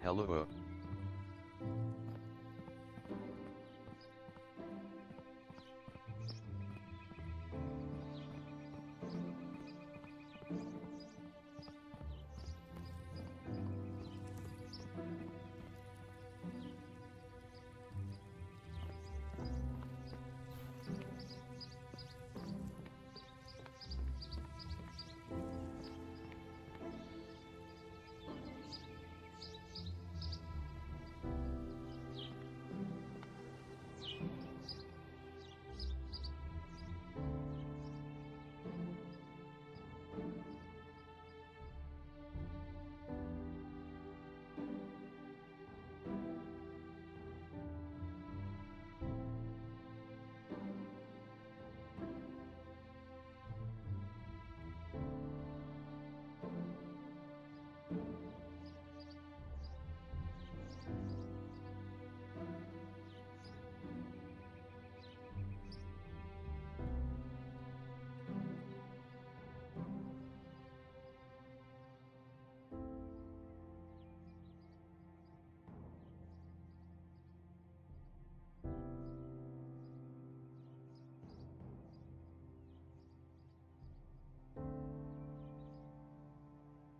Hello.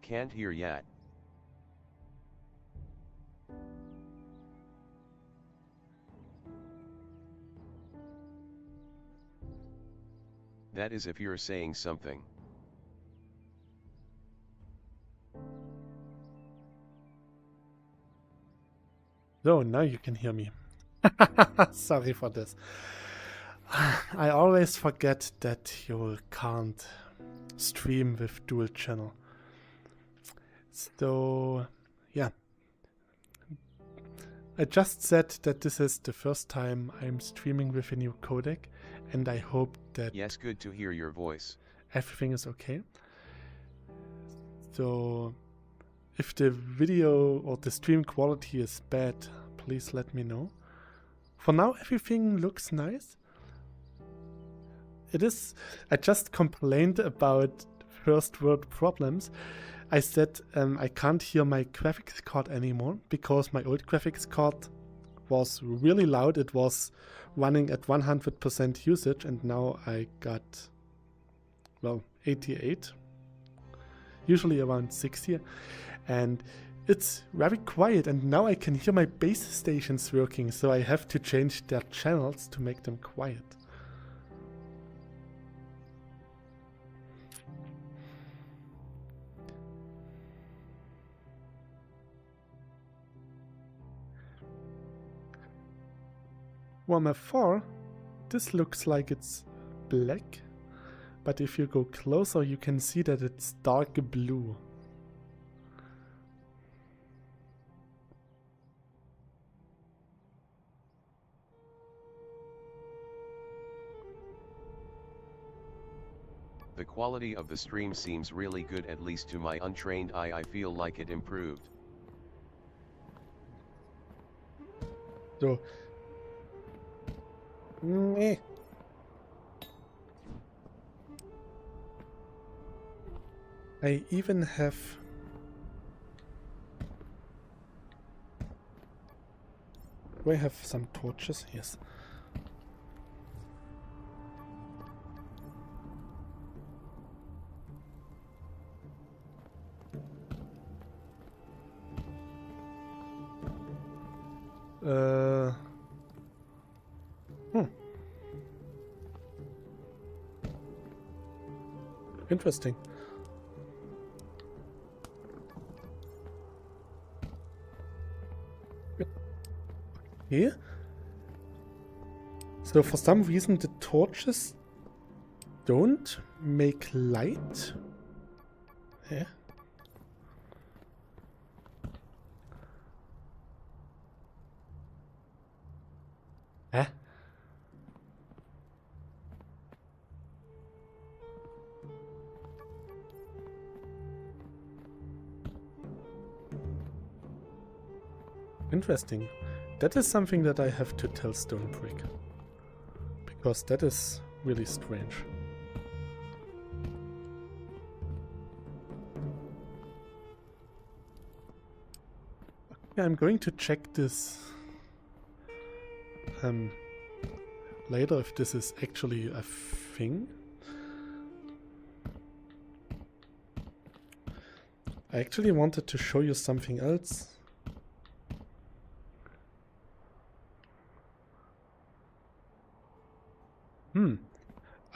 Can't hear yet. That is if you're saying something. So, now you can hear me. Sorry for this. I always forget that you can't stream with dual channel. So, yeah. I just said that this is the first time I'm streaming with a new codec, and I hope that Yes, good to hear your voice. everything is okay. So, if the video or the stream quality is bad, please let me know. For now, everything looks nice. It is. I just complained about first world problems. I said I can't hear my graphics card anymore because my old graphics card was really loud. It was running at 100% usage, and now I got, well, 88, usually around 60, and it's very quiet, and now I can hear my base stations working, so I have to change their channels to make them quiet. Warhammer 4, this looks like it's black, but if you go closer you can see that it's dark blue. The quality of the stream seems really good, at least to my untrained eye. I feel like it improved. So, I even have do I have some torches? Yes. Interesting. Okay. So for some reason the torches don't make light. Yeah. Huh? Interesting. That is something that I have to tell Stonebrick, because that is really strange. Yeah, I'm going to check this later if this is actually a thing. I actually wanted to show you something else.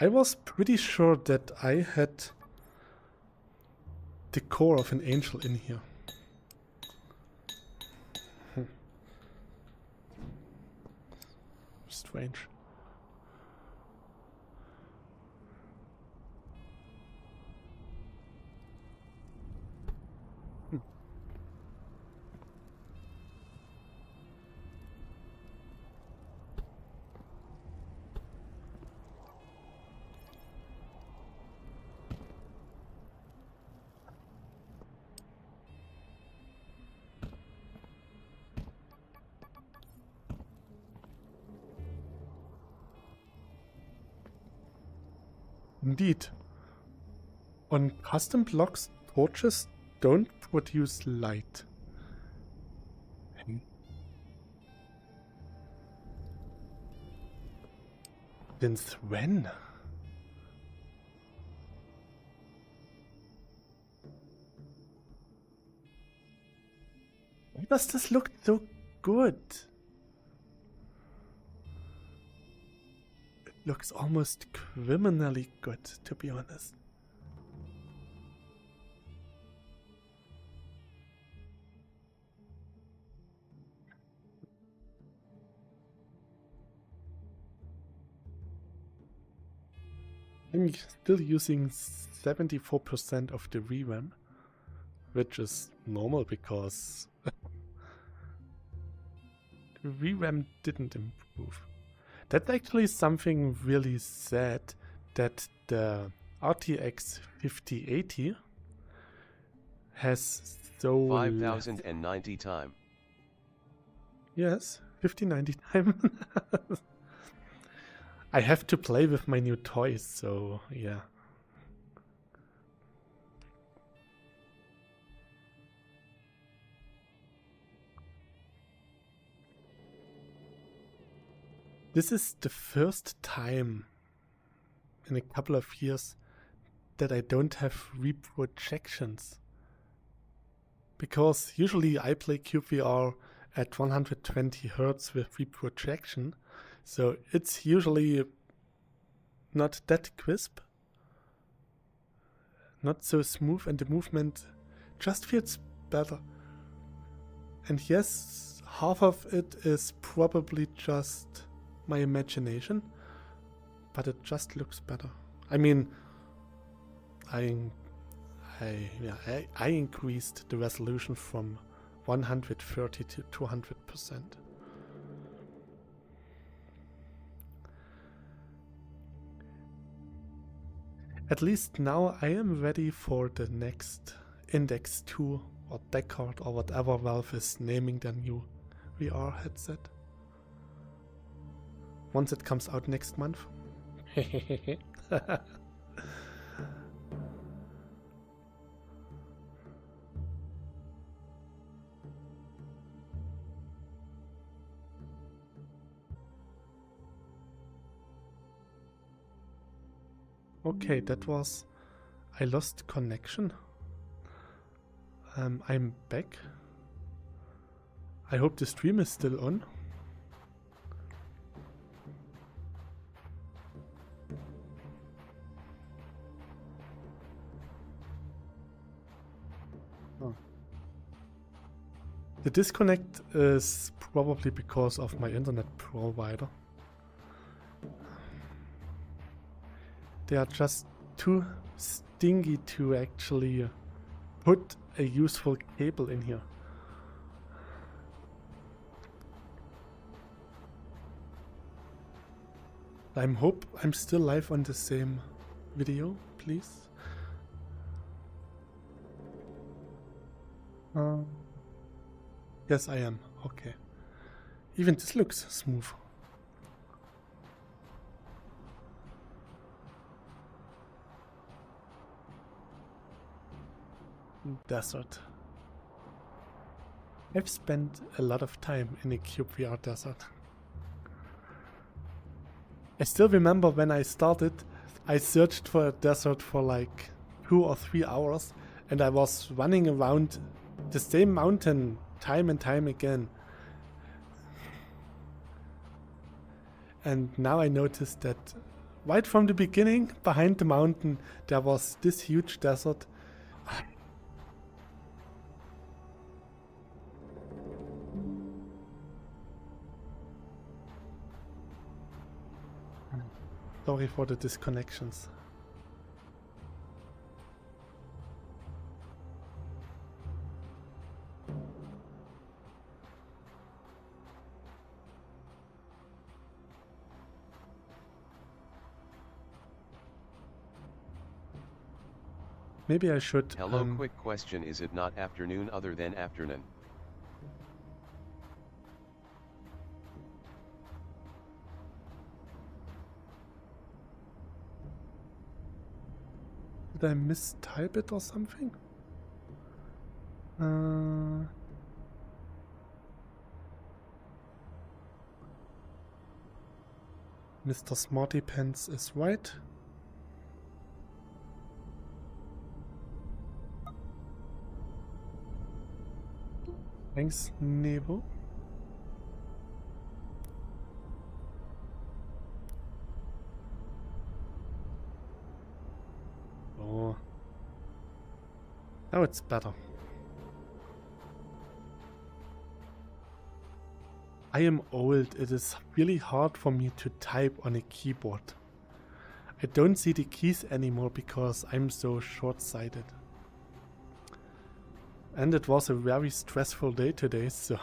I was pretty sure that I had the core of an angel in here. Strange. Indeed. On custom blocks, torches don't produce light. Since when? Why does this look so good? It looks almost criminally good, to be honest. I'm still using 74% of the VRAM, which is normal because the VRAM didn't improve. That's actually something really sad, that the RTX 5080 has so 5090 time. Yes, 5090 time. I have to play with my new toys, so yeah. This is the first time in a couple of years that I don't have reprojections. Because usually I play cyubeVR at 120 Hz with reprojection, so it's usually not that crisp, not so smooth, and the movement just feels better. And yes, half of it is probably just my imagination, but it just looks better. I mean, I increased the resolution from 130 to 200%. At least now I am ready for the next Index 2 or Deckard or whatever Valve is naming their new VR headset. Once it comes out next month. Okay, that was... I lost connection. I'm back. I hope the stream is still on. Oh. The disconnect is probably because of my internet provider. They are just too stingy to actually put a useful cable in here. I hope I'm still live on the same video, please. Yes, I am. Okay. Even this looks smooth. Desert. I've spent a lot of time in the cyubeVR desert. I still remember when I started, I searched for a desert for like 2 or 3 hours and I was running around the same mountain time and time again. And now I noticed that right from the beginning, behind the mountain, there was this huge desert. Sorry for the disconnections. Maybe I should... Hello, quick question, is it not afternoon other than afternoon? Did I mistype it or something? Mr. Smarty Pants is right. Thanks, Nebo. Oh. Now it's better. I am old. It is really hard for me to type on a keyboard. I don't see the keys anymore because I'm so short-sighted. And it was a very stressful day today, so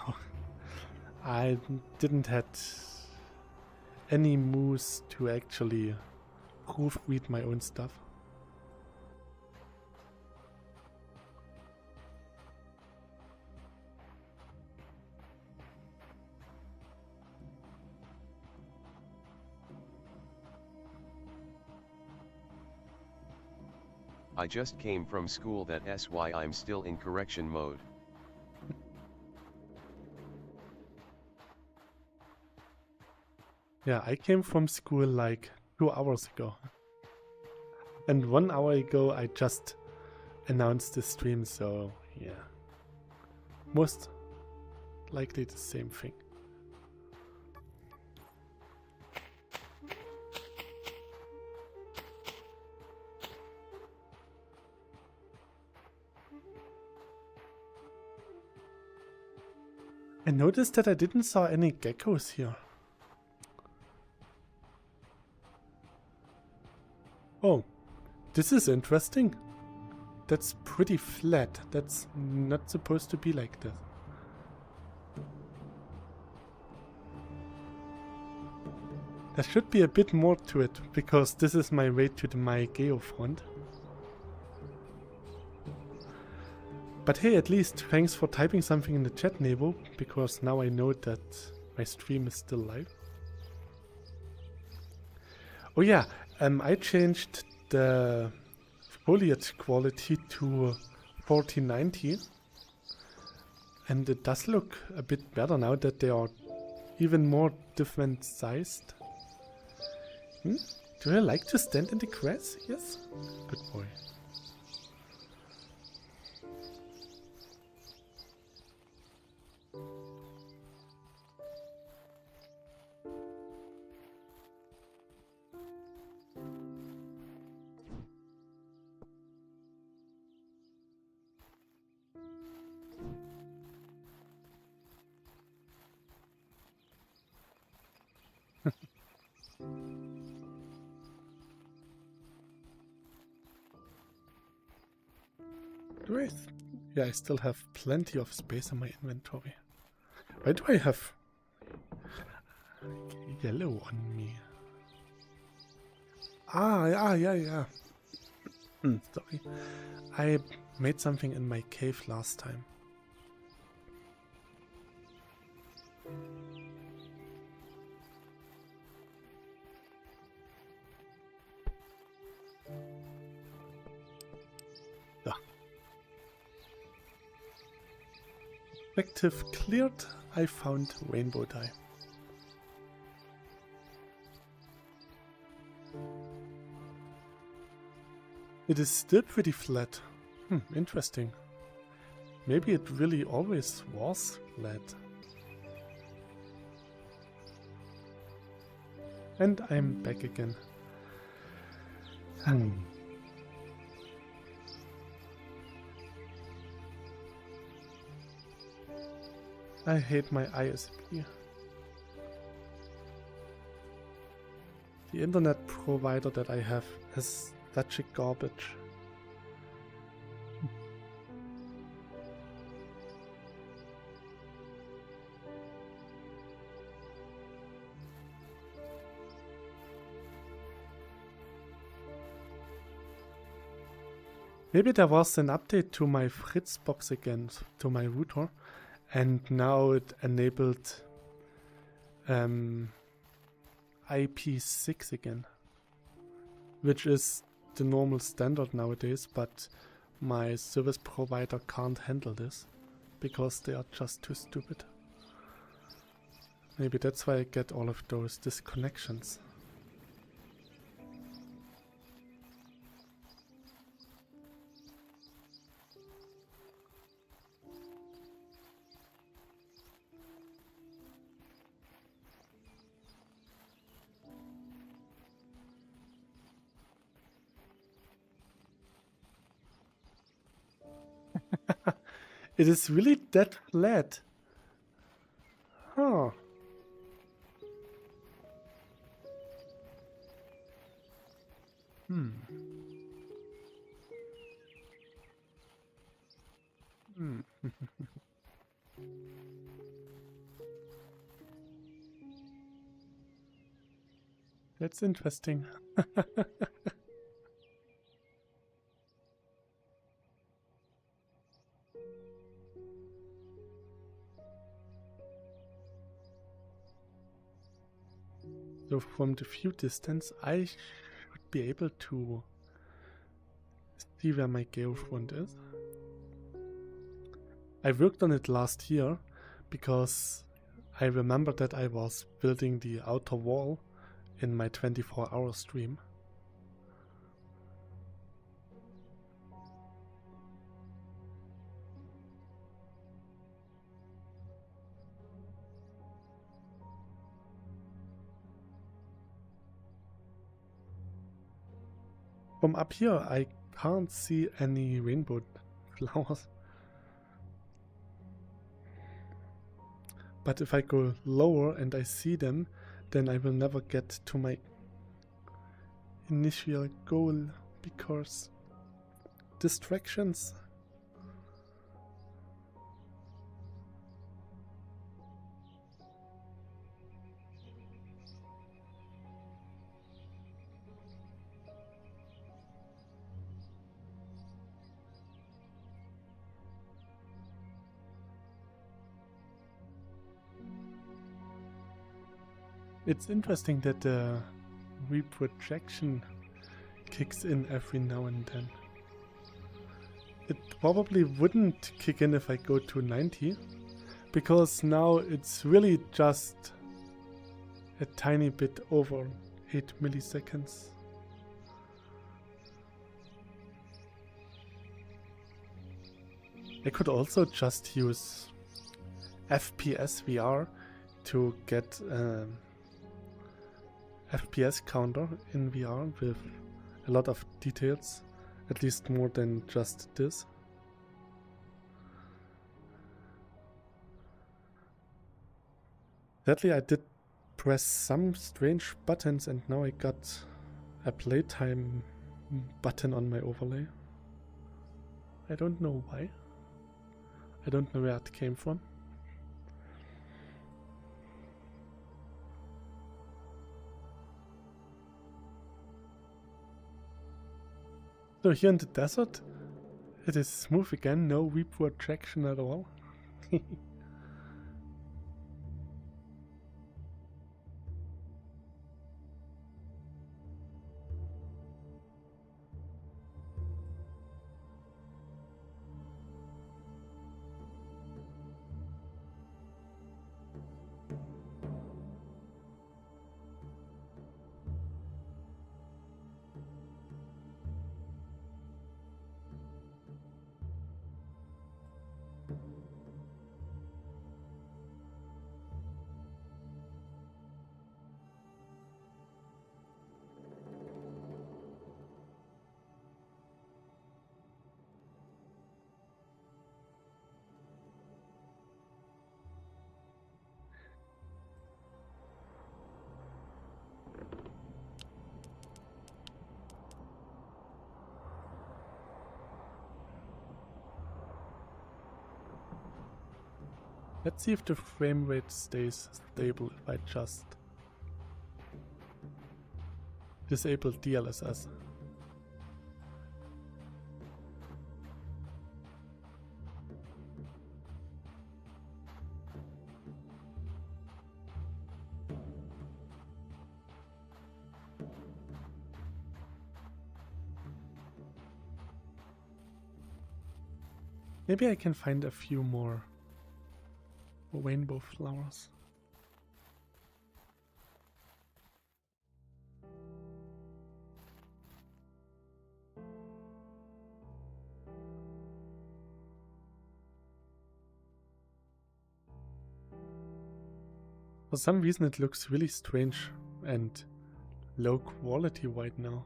I didn't have any moves to actually proofread my own stuff. I just came from school, that's why I'm still in correction mode. Yeah, I came from school like 2 hours ago. And 1 hour ago I just announced the stream, so yeah. Most likely the same thing. I noticed that I didn't saw any geckos here. Oh, this is interesting. That's pretty flat. That's not supposed to be like this. There should be a bit more to it, because this is my way to my geo font. But hey, at least thanks for typing something in the chat, Nebo, because now I know that my stream is still live. Oh yeah, I changed the foliage quality to 1490, and it does look a bit better now that they are even more different sized. Do you like to stand in the grass? Yes? Good boy. Great. Yeah, I still have plenty of space in my inventory. Why do I have yellow on me? Yeah. Sorry. I made something in my cave last time. Objective cleared. I found rainbow dye. It is still pretty flat. Interesting. Maybe it really always was flat. And I'm back again. I hate my ISP. The internet provider that I have is such a garbage. Maybe there was an update to my Fritz box again, to my router, and now it enabled IP6 again, which is the normal standard nowadays, but my service provider can't handle this because they are just too stupid. Maybe that's why I get all of those disconnections. It is really that flat. Huh. That's interesting. So from the view distance, I should be able to see where my geofront is. I worked on it last year because I remember that I was building the outer wall in my 24-hour stream. From up here, I can't see any rainbow flowers. But if I go lower and I see them, then I will never get to my initial goal because distractions. It's interesting that the reprojection kicks in every now and then. It probably wouldn't kick in if I go to 90, because now it's really just a tiny bit over 8 milliseconds. I could also just use FPS VR to get FPS counter in VR with a lot of details, at least more than just this. Sadly, I did press some strange buttons and now I got a playtime button on my overlay. I don't know why. I don't know where it came from. So here in the desert, it is smooth again, no reprojection at all. Let's see if the frame rate stays stable if I just disable DLSS. Maybe I can find a few more rainbow flowers. For some reason it looks really strange and low quality right now.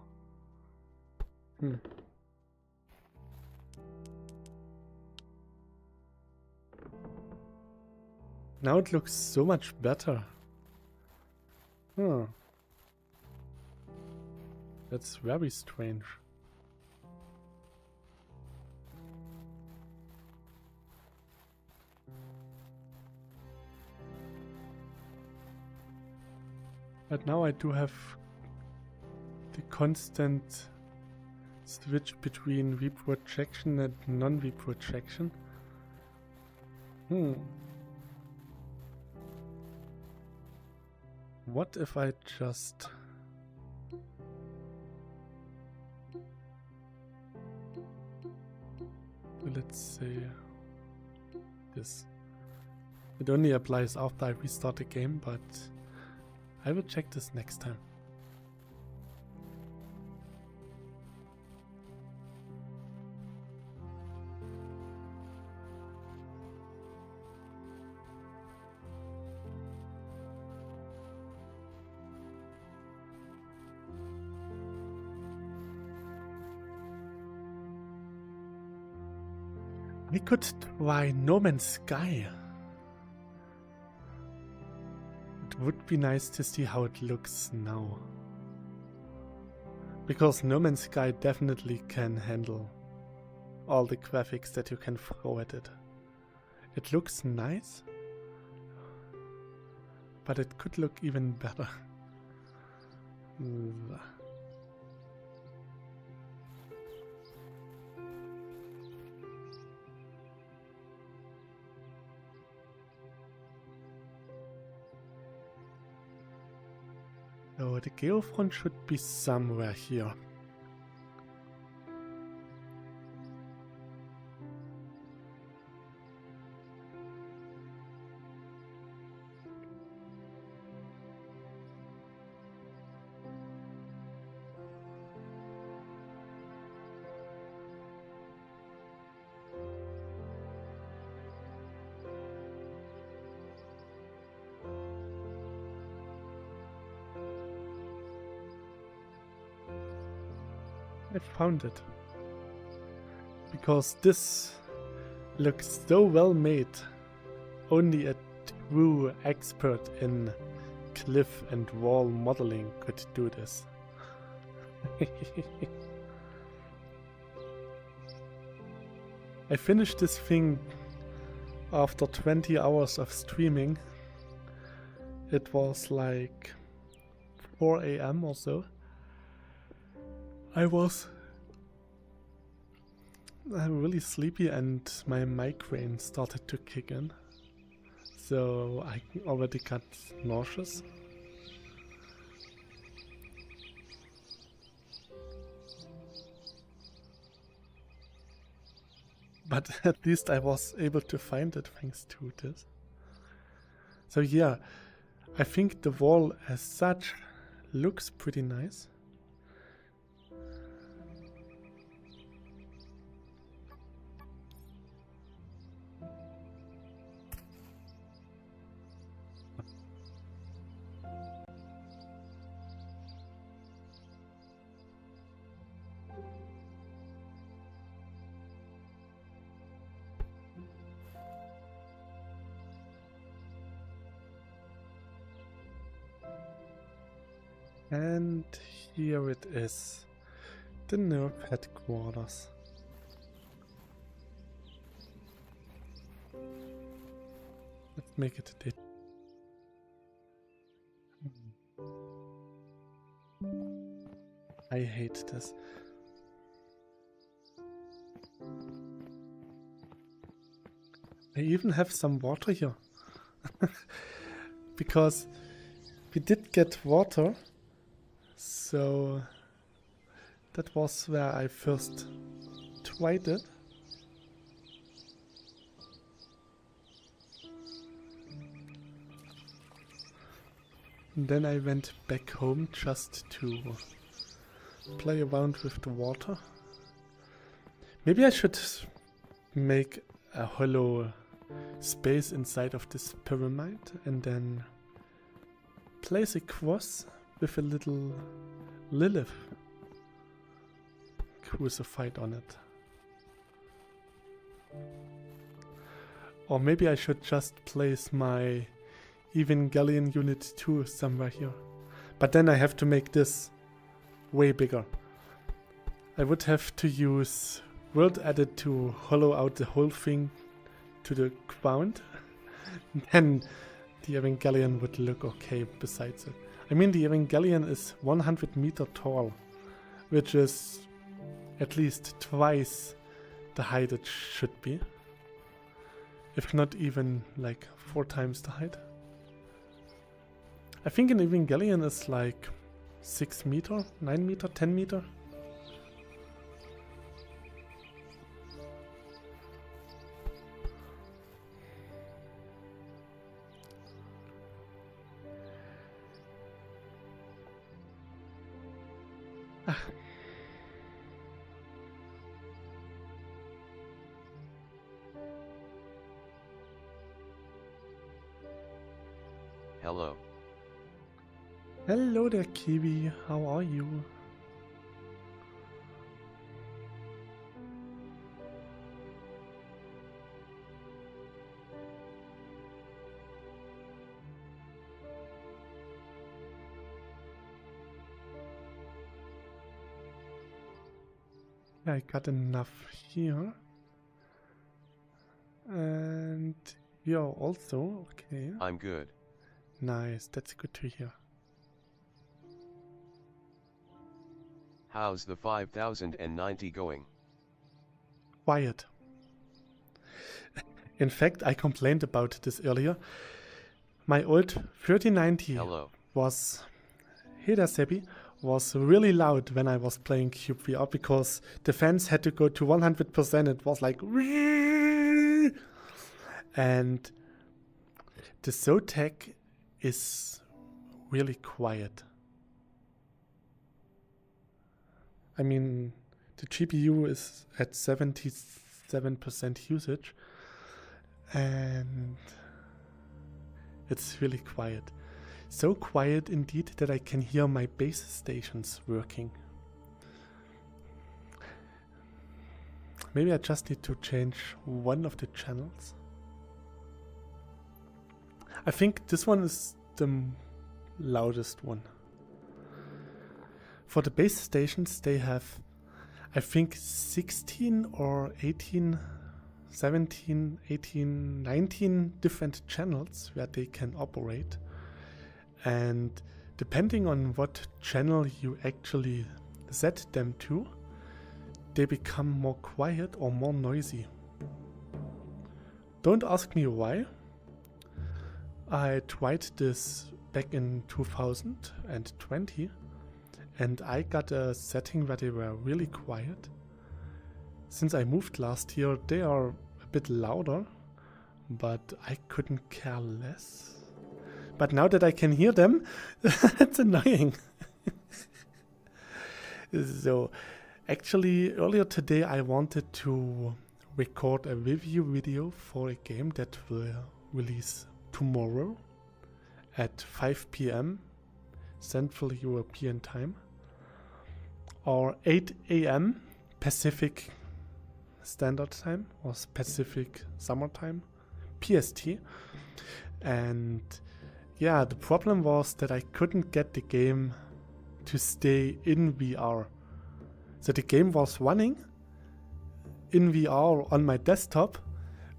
Now it looks so much better. That's very strange. But now I do have the constant switch between reprojection and non-reprojection. What if I just... let's say this. It only applies after I restart the game, but I will check this next time. We could try No Man's Sky. It would be nice to see how it looks now. Because No Man's Sky definitely can handle all the graphics that you can throw at it. It looks nice, but it could look even better. So the geofront should be somewhere here. I found it. Because this looks so well made. Only a true expert in cliff and wall modeling could do this. I finished this thing after 20 hours of streaming. It was like 4 AM or so. I was really sleepy and my migraine started to kick in. So I already got nauseous. But at least I was able to find it thanks to this. So yeah, I think the wall as such looks pretty nice. And here it is, the Nerf headquarters. make it a day. I hate this. I even have some water here. Because we did get water. So that was where I first tried it. And then I went back home just to play around with the water. Maybe I should make a hollow space inside of this pyramid and then place a cross with a little Lilith crucified on it. Or maybe I should just place my Evangelion Unit 2 somewhere here. But then I have to make this way bigger. I would have to use World Edit to hollow out the whole thing to the ground. Then the Evangelion would look okay besides it. I mean, the Evangelion is 100 meters tall, which is at least twice the height it should be. If not even like 4 times the height. I think an Evangelion is like 6 meters, 9 meters, 10 meters. Hello. Hello there, Kiwi. How are you? I got enough here. And you're also okay. I'm good. Nice, that's good to hear. How's the 5090 going? Quiet. In fact, I complained about this earlier. My old 3090 Hello. was, hey there Seppi, was really loud when I was playing cyubeVR because the fans had to go to 100%. It was like, and the Zotac is really quiet. I mean, the GPU is at 77% usage and it's really quiet. So quiet indeed that I can hear my base stations working. Maybe I just need to change one of the channels. I think this one is the loudest one. For the base stations, they have, I think, 16 or 18, 17, 18, 19 different channels where they can operate. And depending on what channel you actually set them to, they become more quiet or more noisy. Don't ask me why. I tried this back in 2020 and I got a setting where they were really quiet. Since I moved last year, they are a bit louder, but I couldn't care less. But now that I can hear them, it's annoying. So, actually, earlier today I wanted to record a review video for a game that will release tomorrow at 5 p.m. Central European Time or 8 a.m. Pacific Standard Time or Pacific Summer Time, PST. And yeah, the problem was that I couldn't get the game to stay in VR. So the game was running in VR on my desktop,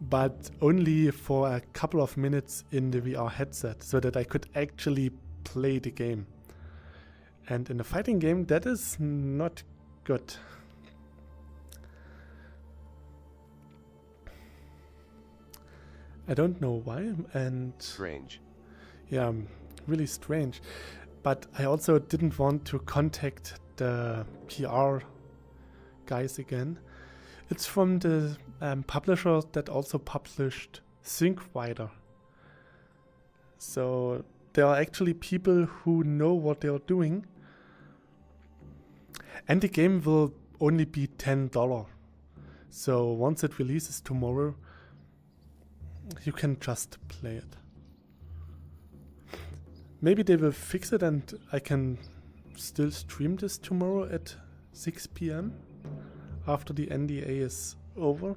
but only for a couple of minutes in the VR headset so that I could actually play the game. And in a fighting game, that is not good. I don't know why, and Strange. yeah, really strange. But I also didn't want to contact the PR guys again. It's from the publisher that also published cyubeVR. So there are actually people who know what they are doing. And the game will only be $10. So once it releases tomorrow, you can just play it. Maybe they will fix it and I can still stream this tomorrow at 6 p.m. after the NDA is over.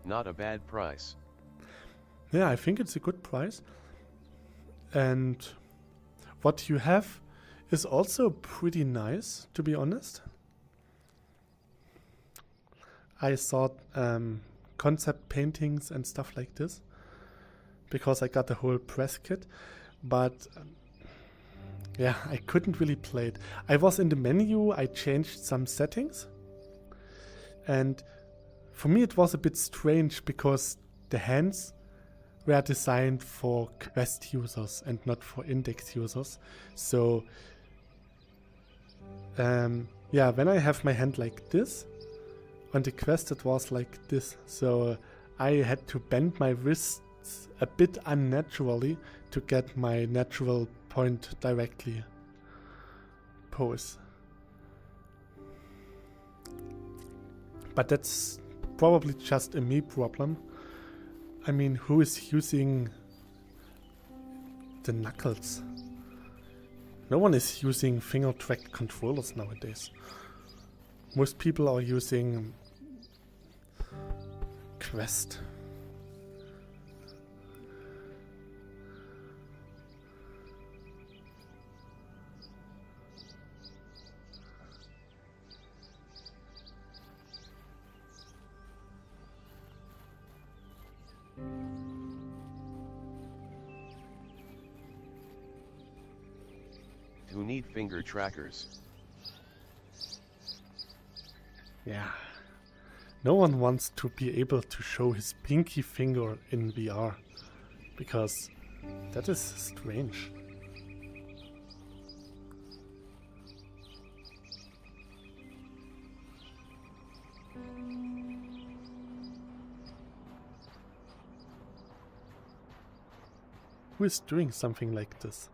Not a bad price. Yeah, I think it's a good price. And what you have is also pretty nice, to be honest. I saw concept paintings and stuff like this because I got the whole press kit, but yeah, I couldn't really play it. I was in the menu, I changed some settings, and for me it was a bit strange because the hands were designed for Quest users and not for Index users. So yeah, when I have my hand like this, on the Quest it was like this, so I had to bend my wrists a bit unnaturally to get my natural point directly pose. But that's probably just a me problem. I mean, who is using the knuckles? No one is using finger tracked controllers nowadays. Most people are using Quest. Who need finger trackers? Yeah. No one wants to be able to show his pinky finger in VR, because that is strange. Who is doing something like this?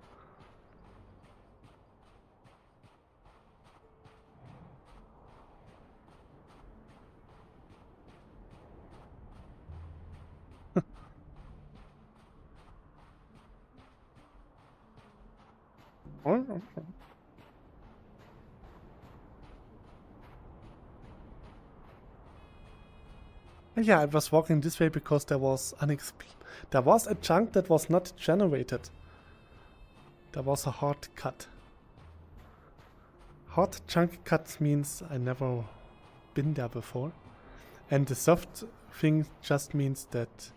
Yeah, I was walking this way because there was a chunk that was not generated. There was a hard cut. Hard chunk cut means I never been there before. And the soft thing just means that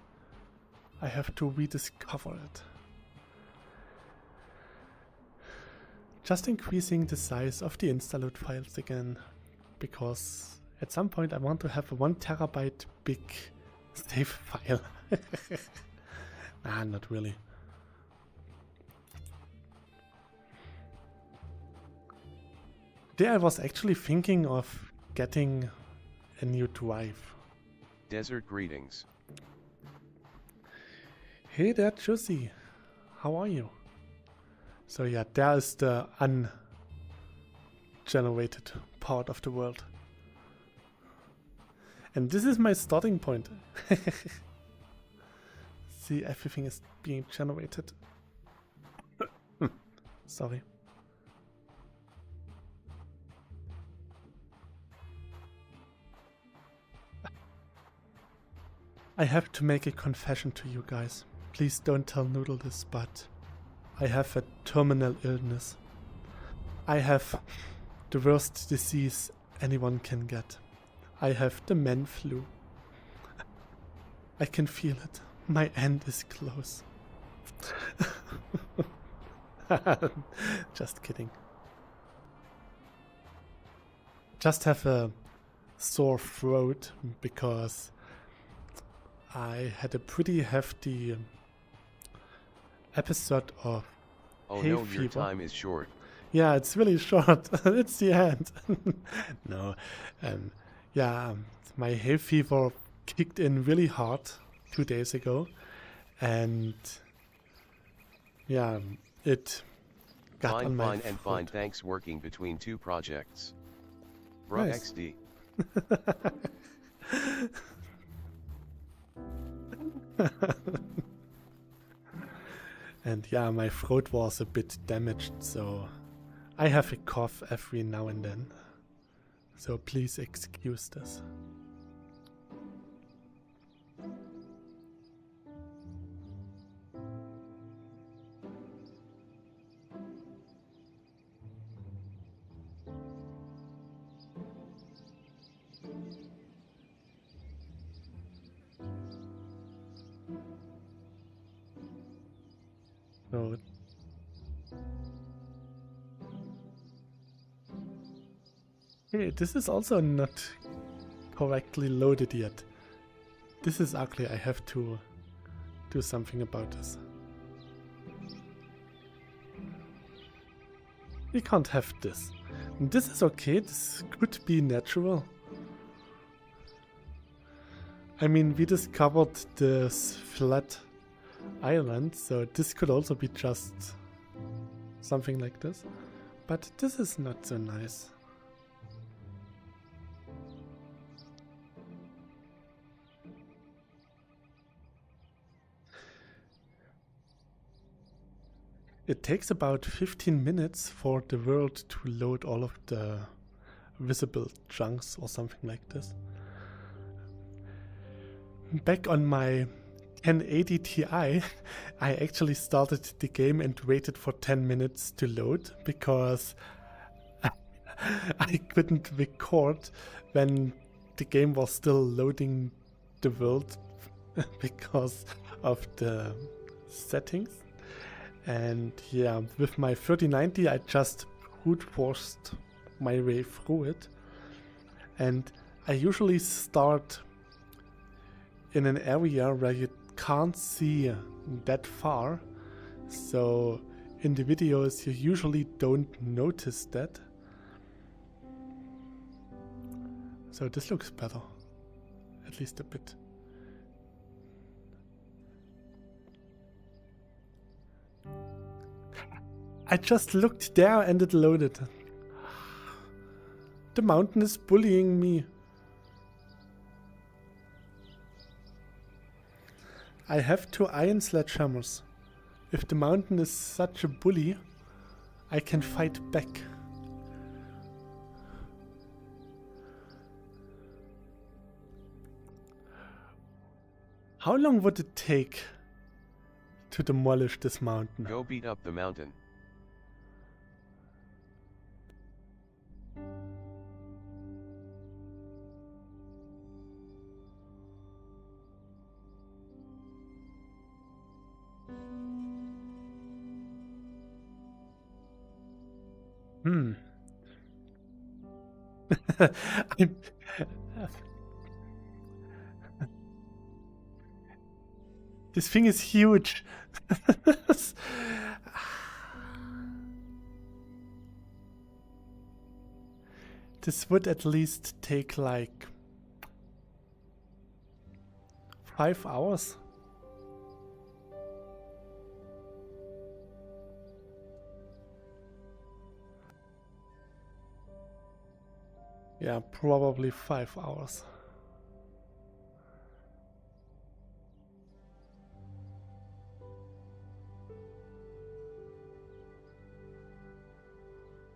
I have to rediscover it. Just increasing the size of the installed files again, because at some point I want to have a 1 terabyte big save file. Nah, not really. There I was actually thinking of getting a new drive. Desert greetings. Hey there, Josie. How are you? So yeah, there is the ungenerated part of the world. And this is my starting point. See, everything is being generated. Sorry. I have to make a confession to you guys. Please don't tell Noodle this, but I have a terminal illness. I have the worst disease anyone can get. I have the man flu. I can feel it. My end is close. Just kidding. Just have a sore throat because I had a pretty hefty episode of Oh hay no, fever. your time is short. Yeah, it's really short. It's the end. No, yeah, my hay fever kicked in really hard 2 days ago, and yeah, it got on my Fine, foot. thanks working between 2 projects. Bruh Nice. XD. And yeah, my throat was a bit damaged, so I have a cough every now and then. So please excuse this. So hey, this is also not correctly loaded yet. This is ugly. I have to do something about this. We can't have this. This is okay. This could be natural. I mean, we discovered this flat island, so this could also be just something like this. But this is not so nice. It takes about 15 minutes for the world to load all of the visible chunks or something like this. Back on my 1080 Ti, I actually started the game and waited for 10 minutes to load because I couldn't record when the game was still loading the world because of the settings. And yeah, with my 3090 I just brute forced my way through it. And I usually start in an area where you can't see that far. So in the videos you usually don't notice that. So this looks better. At least a bit. I just looked there and it loaded. The mountain is bullying me. I have 2 iron sledgehammers. If the mountain is such a bully, I can fight back. How long would it take to demolish this mountain? Go beat up the mountain. I'm- This thing is huge. This would at least take like 5 hours. Yeah, probably 5 hours.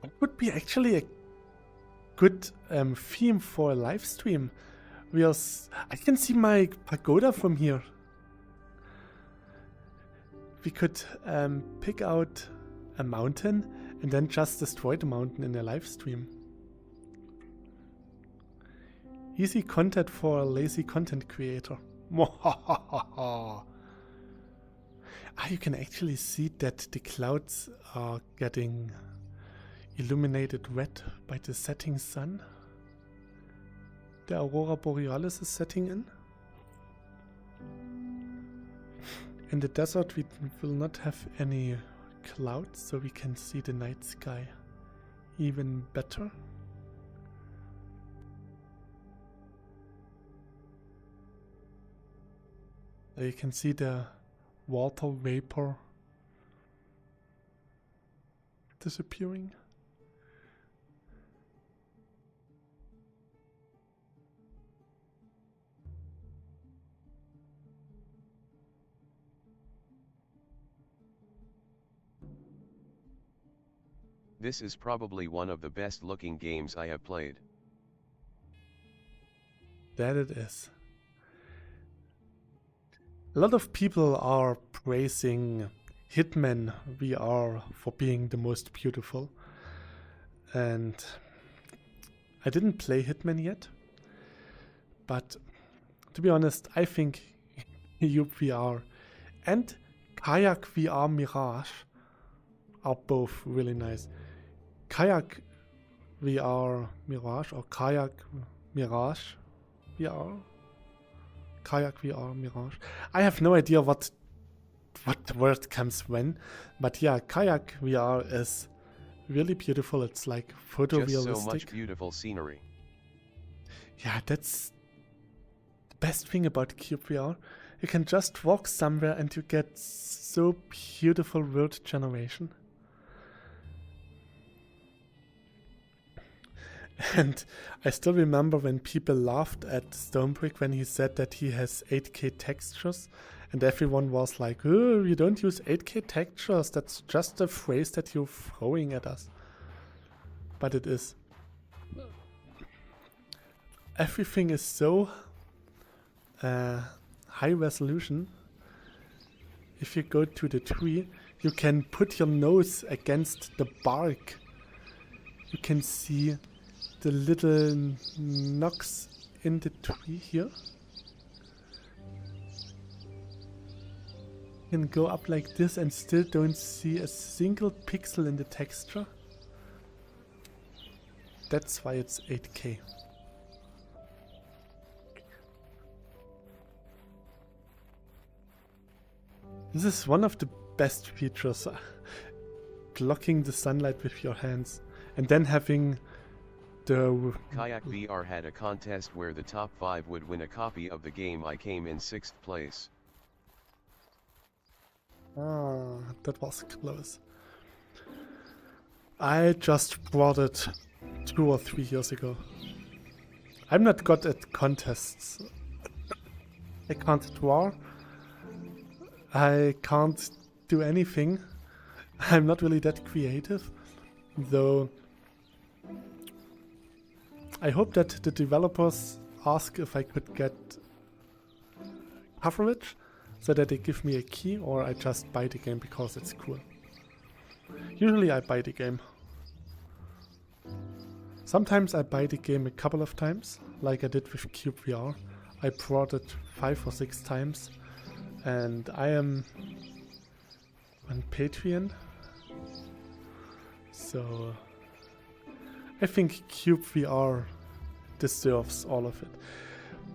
What would be actually a good theme for a live stream? I can see my pagoda from here. We could pick out a mountain and then just destroy the mountain in a live stream. Easy content for a lazy content creator. You can actually see that the clouds are getting illuminated red by the setting sun. The Aurora Borealis is setting in. In the desert we will not have any clouds, so we can see the night sky even better. You can see the water vapor disappearing. This is probably one of the best looking games I have played. That it is. A lot of people are praising Hitman VR for being the most beautiful. And I didn't play Hitman yet. But to be honest, I think cyubeVR and Kayak VR Mirage are both really nice. Kayak VR Mirage or Kayak Mirage VR? Kayak VR Mirage. I have no idea what word comes when, but yeah, Kayak VR is really beautiful. It's like photorealistic. Just so much beautiful scenery. Yeah, that's the best thing about cyubeVR. You can just walk somewhere and you get so beautiful world generation. And I still remember when people laughed at Stonebrick when he said that he has 8K textures, and everyone was like, oh, you don't use 8K textures, that's just a phrase that you're throwing at us. But it is. Everything is so high resolution. If you go to the tree, you can put your nose against the bark. You can see the little knocks in the tree here. You can go up like this and still don't see a single pixel in the texture. That's why it's 8K. This is one of the best features. Blocking the sunlight with your hands and then having the... Kayak VR had a contest where the top 5 would win a copy of the game. I came in 6th place. Ah, that was close. I just bought it 2 or 3 years ago. I'm not good at contests. I can't draw. I can't do anything. I'm not really that creative, though. I hope that the developers ask if I could get coverage so that they give me a key, or I just buy the game because it's cool. Usually I buy the game. Sometimes I buy the game a couple of times, like I did with cyubeVR. I bought it 5 or 6 times, and I am on Patreon, so I think cyubeVR deserves all of it.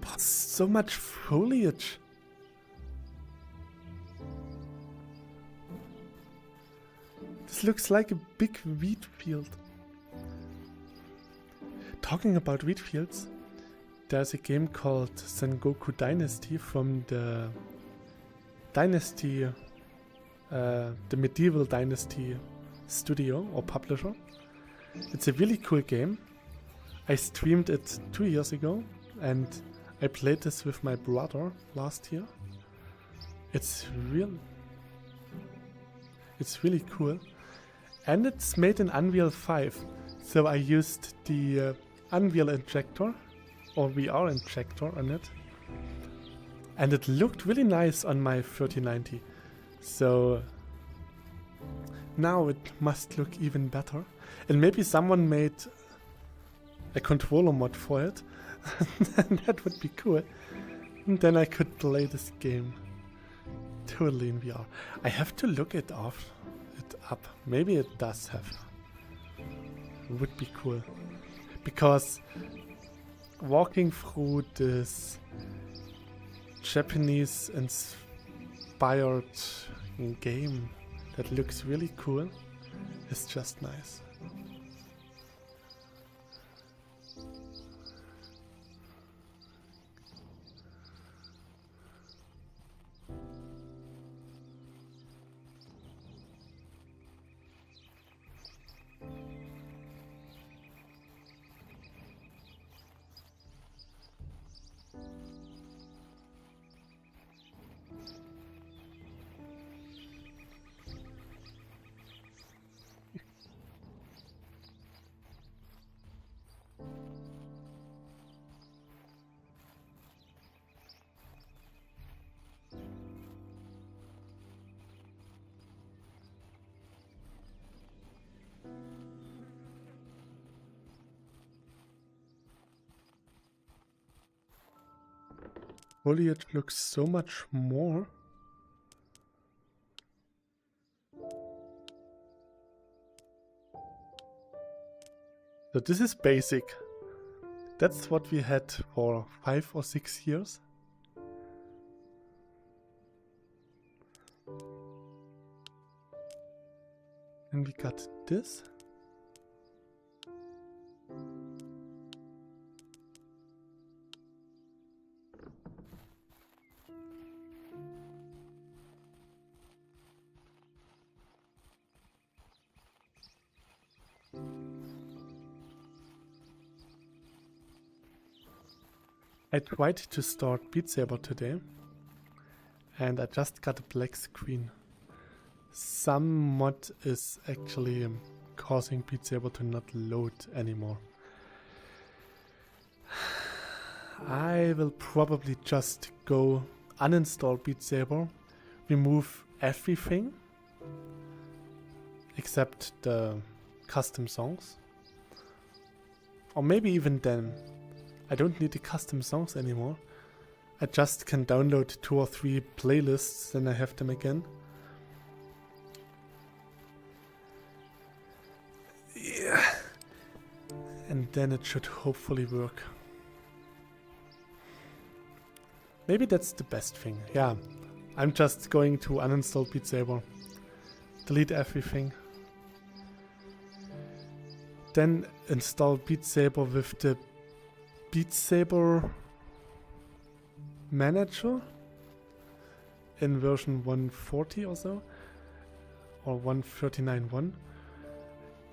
But so much foliage. This looks like a big wheat field. Talking about wheat fields, there's a game called Sengoku Dynasty from the Dynasty, the Medieval Dynasty studio or publisher. It's a really cool game. I streamed it 2 years ago and I played this with my brother last year. It's really cool. And it's made in Unreal 5. So I used the Unreal injector or VR injector on it. And it looked really nice on my 3090. So now it must look even better. And maybe someone made a controller mod for it. That would be cool. And then I could play this game totally in VR. I have to look it up. Maybe it does have. It would be cool. Because walking through this Japanese inspired game that looks really cool is just nice. Foliage looks so much more. So this is basic. That's what we had for 5 or 6 years. And we got this. I tried to start Beat Saber today and I just got a black screen. Some mod is actually causing Beat Saber to not load anymore. I will probably just go uninstall Beat Saber, remove everything except the custom songs. Or maybe even then, I don't need the custom songs anymore. I just can download 2 or 3 playlists, then I have them again. Yeah. And then it should hopefully work. Maybe that's the best thing. Yeah, I'm just going to uninstall Beat Saber. Delete everything. Then install Beat Saber with the Beat Saber Manager in version 140 or so, or 139.1,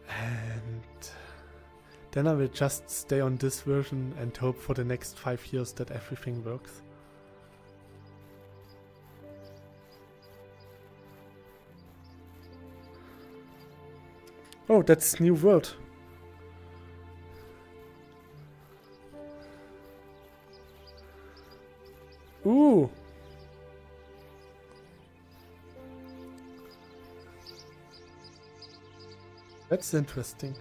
and then I will just stay on this version and hope for the next 5 years that everything works. Oh, that's New World. Ooh. That's interesting.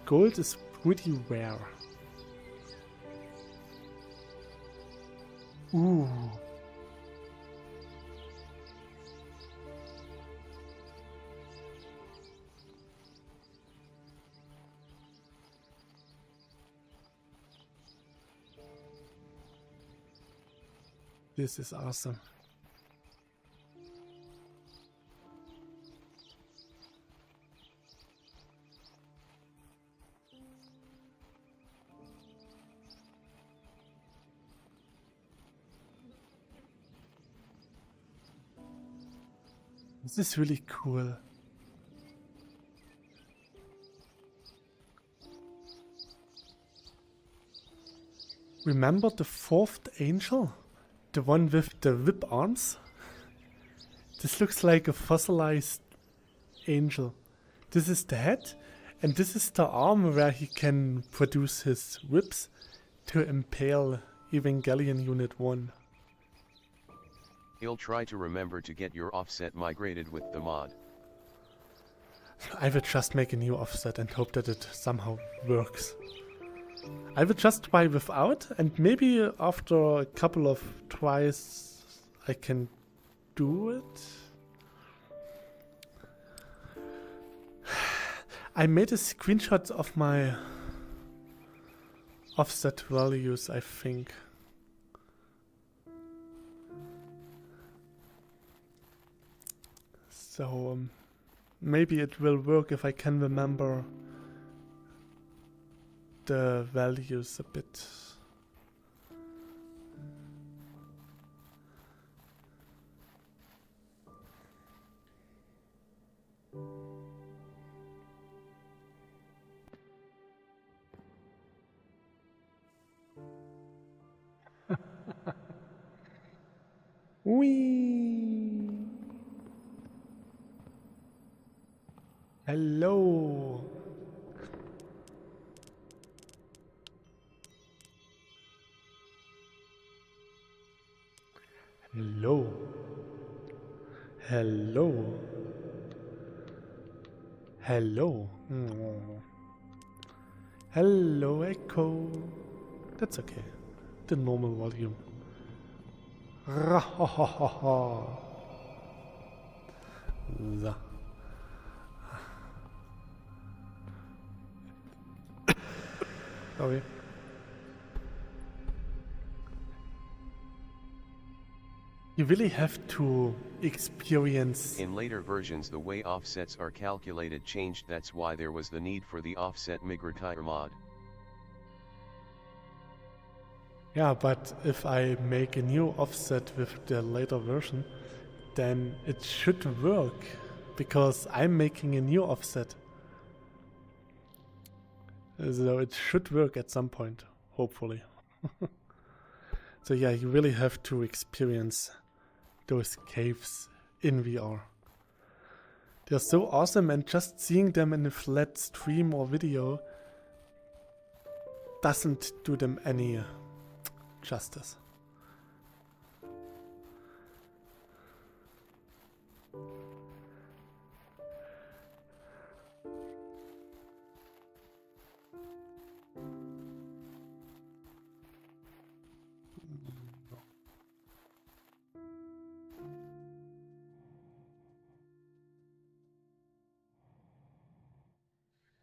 Gold is pretty rare. Ooh. This is awesome. This is really cool. Remember the 4th angel? The one with the whip arms? This looks like a fossilized angel. This is the head, and this is the arm where he can produce his whips to impale Evangelion Unit 1. He'll try to remember to get your offset migrated with the mod. I will just make a new offset and hope that it somehow works. I will just try without, and maybe after a couple of tries I can do it. I made a screenshot of my offset values, I think. So maybe it will work if I can remember the values a bit. Wee. Hello. Hello. Hello. Hello. Mm. Hello, Echo. That's okay. The normal volume. So. Sorry. You really have to experience. In later versions the way offsets are calculated changed, that's why there was the need for the offset migrator mod. Yeah, but if I make a new offset with the later version, then it should work, because I'm making a new offset. So it should work at some point, hopefully. So yeah, you really have to experience those caves in VR. They're so awesome, and just seeing them in a flat stream or video doesn't do them any justice.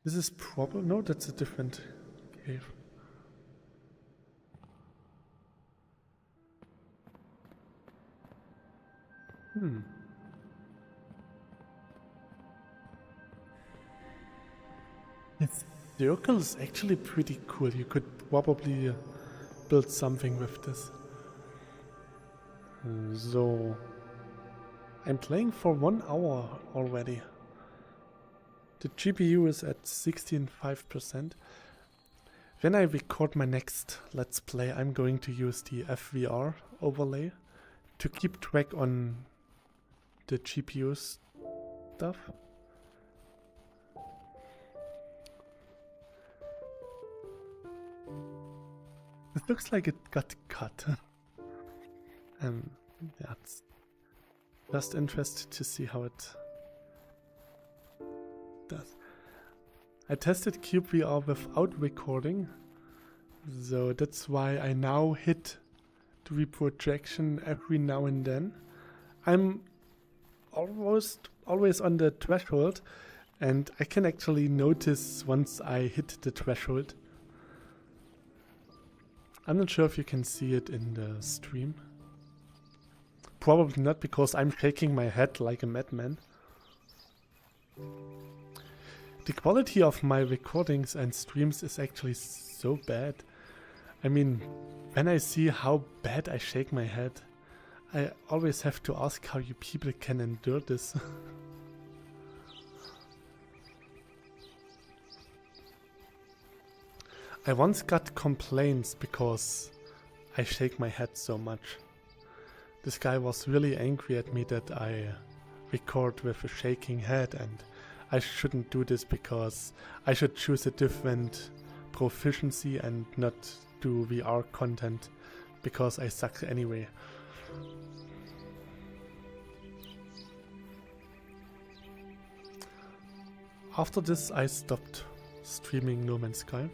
This is probably... no, that's a different cave. This circle is actually pretty cool. You could probably build something with this. So... I'm playing for 1 hour already. The GPU is at 16.5%. When I record my next Let's Play, I'm going to use the FVR overlay to keep track on the GPU stuff. It looks like it got cut. Yeah, it's just interested to see how it does. I tested cyubeVR without recording, so that's why I now hit the reprojection every now and then. I'm almost always on the threshold, and I can actually notice once I hit the threshold. I'm not sure if you can see it in the stream. Probably not, because I'm shaking my head like a madman. The quality of my recordings and streams is actually so bad. I mean, when I see how bad I shake my head, I always have to ask how you people can endure this. I once got complaints because I shake my head so much. This guy was really angry at me that I record with a shaking head, and I shouldn't do this because I should choose a different proficiency and not do VR content because I suck anyway. after this I stopped streaming No Man's Sky.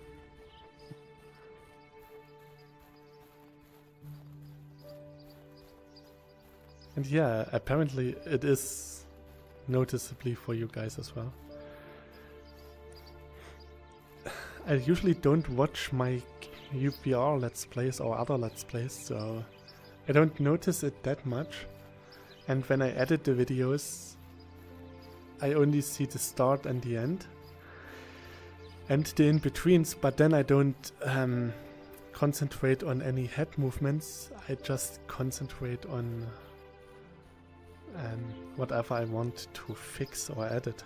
And yeah, apparently it is noticeably for you guys as well. I usually don't watch my cyubeVR Let's Plays or other Let's Plays, so I don't notice it that much. And when I edit the videos, I only see the start and the end. And the in-betweens, but then I don't concentrate on any head movements. I just concentrate on whatever I want to fix or edit.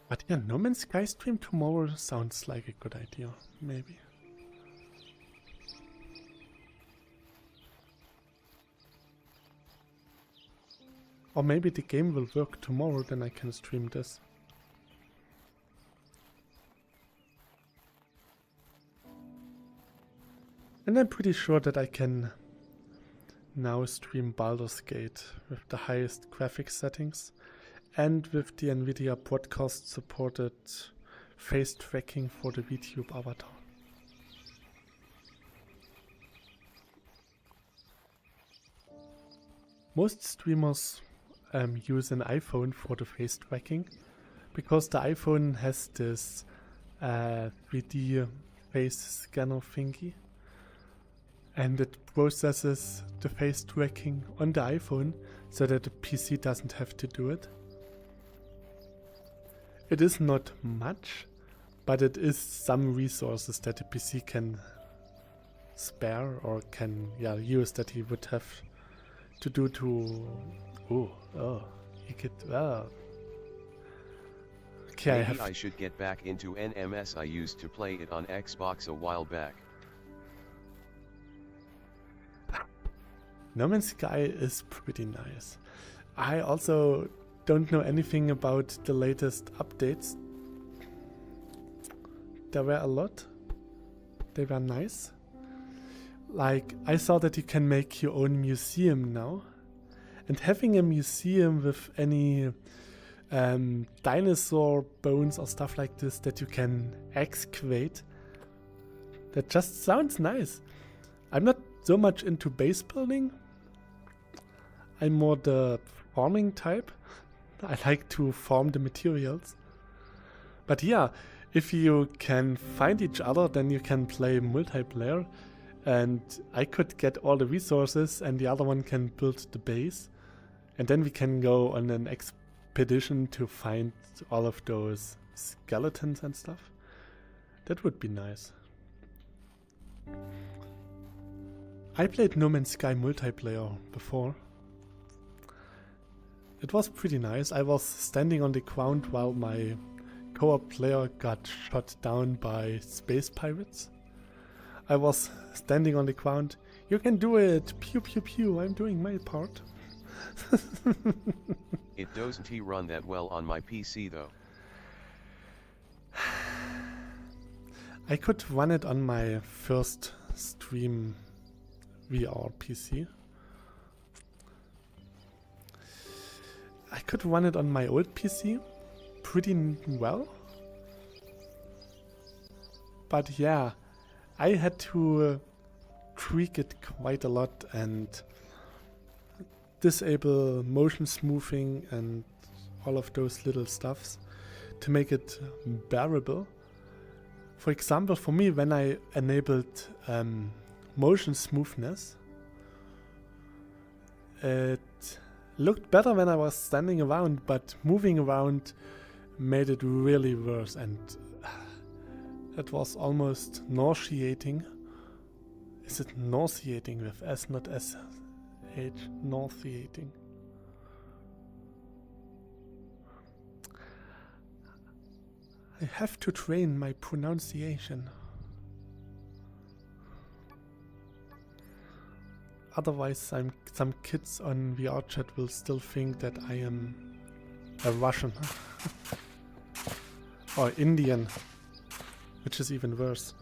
But yeah, No Man's Sky stream tomorrow sounds like a good idea, maybe. Or maybe the game will work tomorrow, then I can stream this. And I'm pretty sure that I can now stream Baldur's Gate with the highest graphics settings. And with the NVIDIA broadcast supported face tracking for the VTube avatar. Most streamers use an iPhone for the face tracking because the iPhone has this 3D face scanner thingy, and it processes the face tracking on the iPhone so that the PC doesn't have to do it. It is not much, but it is some resources that the PC can spare or can use that he would have to do to... he could... Okay, Maybe I should get back into NMS. I used to play it on Xbox a while back. No Man's Sky is pretty nice. I also don't know anything about the latest updates. There were a lot. They were nice. Like, I saw that you can make your own museum now. And having a museum with any dinosaur bones or stuff like this that you can excavate, that just sounds nice. I'm not so much into base building. I'm more the farming type. I like to farm the materials. But yeah, if you can find each other, then you can play multiplayer. And I could get all the resources and the other one can build the base. And then we can go on an expedition to find all of those skeletons and stuff. That would be nice. I played No Man's Sky multiplayer before. It was pretty nice. I was standing on the ground while my co-op player got shot down by space pirates. I was standing on the ground. You can do it! Pew pew pew, I'm doing my part. It doesn't run that well on my PC though. I could run it on my first stream VR PC. I could run it on my old PC pretty well. But yeah, I had to tweak it quite a lot and disable motion smoothing and all of those little stuffs to make it bearable. For example, for me, when I enabled motion smoothness, it looked better when I was standing around, but moving around made it really worse, and it was almost nauseating. Is it nauseating with S, not S-H? Nauseating. I have to train my pronunciation. otherwise some kids on VR chat will still think that I am a Russian or Indian, which is even worse.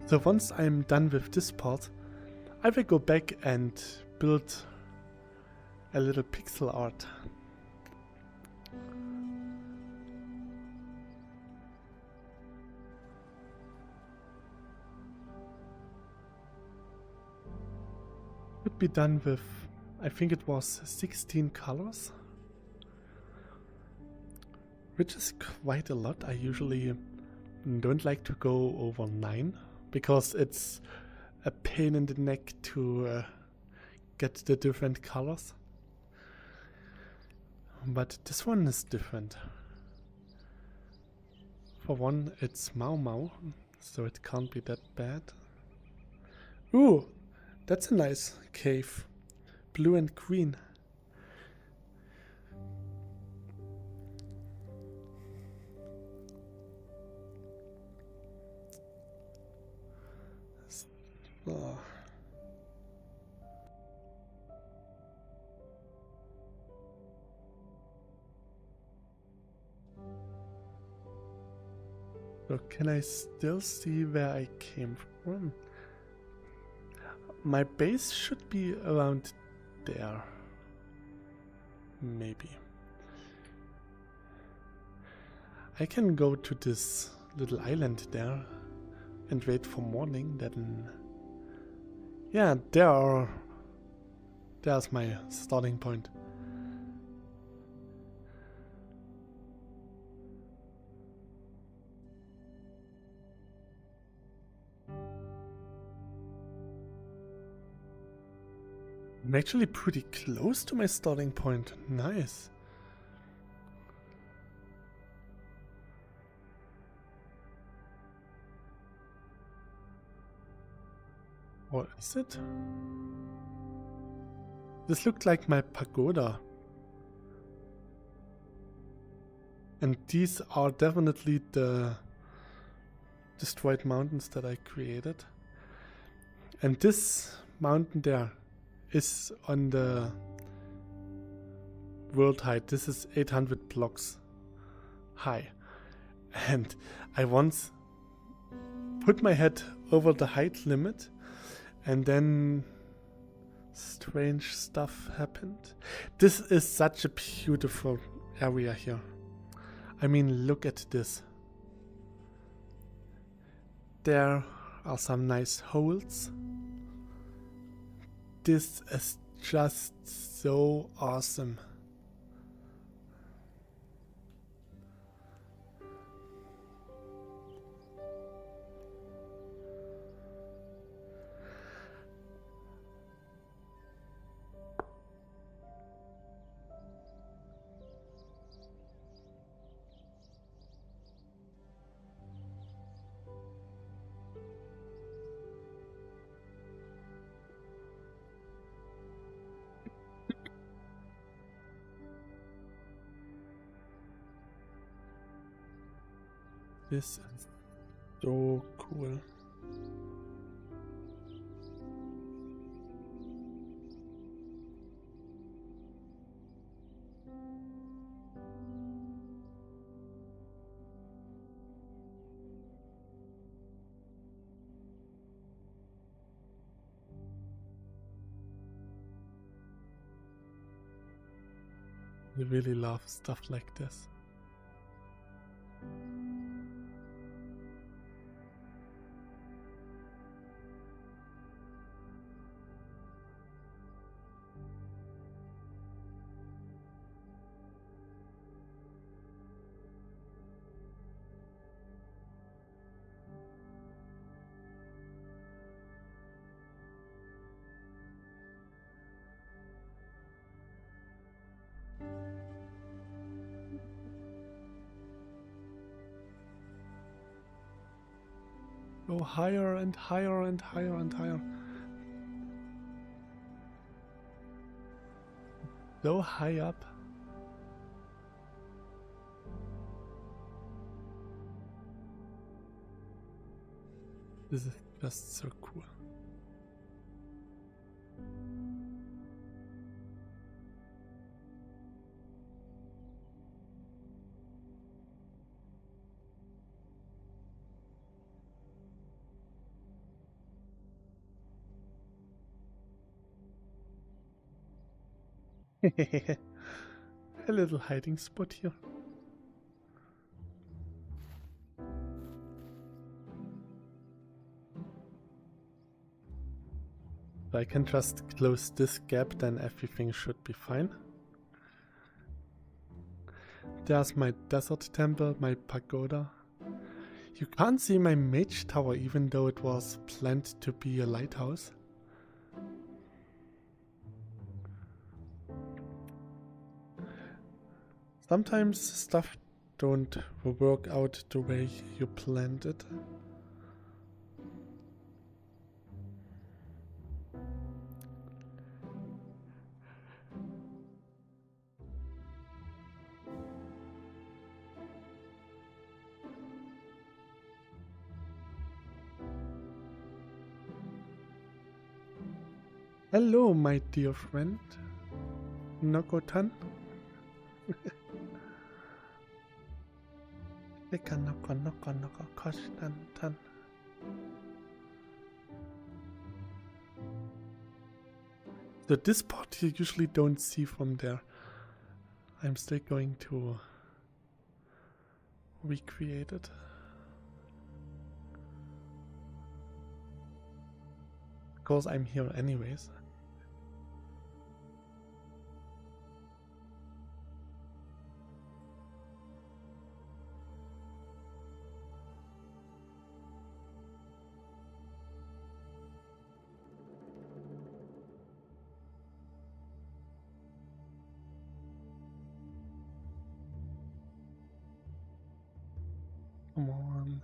So once I'm done with this part, I will go back and build a little pixel art. Would be done with, I think it was 16 colors, which is quite a lot. I usually don't like to go over 9 because it's a pain in the neck to get the different colors. But this one is different. For one, it's Mau Mau, so it can't be that bad. Ooh, that's a nice cave. Blue and green. Oh. So can I still see where I came from? My base should be around there. Maybe. I can go to this little island there and wait for morning, then... Yeah, there's my starting point. I'm actually pretty close to my starting point. Nice. Or is it? This looked like my pagoda. And these are definitely the destroyed mountains that I created. And this mountain there is on the world height. This is 800 blocks high. And I once put my head over the height limit and then strange stuff happened. This is such a beautiful area here. I mean, look at this. There are some nice holes. This is just so awesome. This is so cool. I really love stuff like this. Go higher and higher and higher and higher. So high up. This is just so cool. A little hiding spot here. If I can just close this gap, then everything should be fine. There's my desert temple, my pagoda. You can't see my mage tower even though it was planned to be a lighthouse. Sometimes stuff don't work out the way you planned it. Hello, my dear friend, Nokotan. So this part you usually don't see from there. I'm still going to recreate it. Because I'm here anyways. Come on.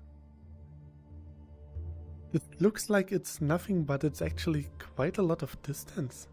It looks like it's nothing, but it's actually quite a lot of distance.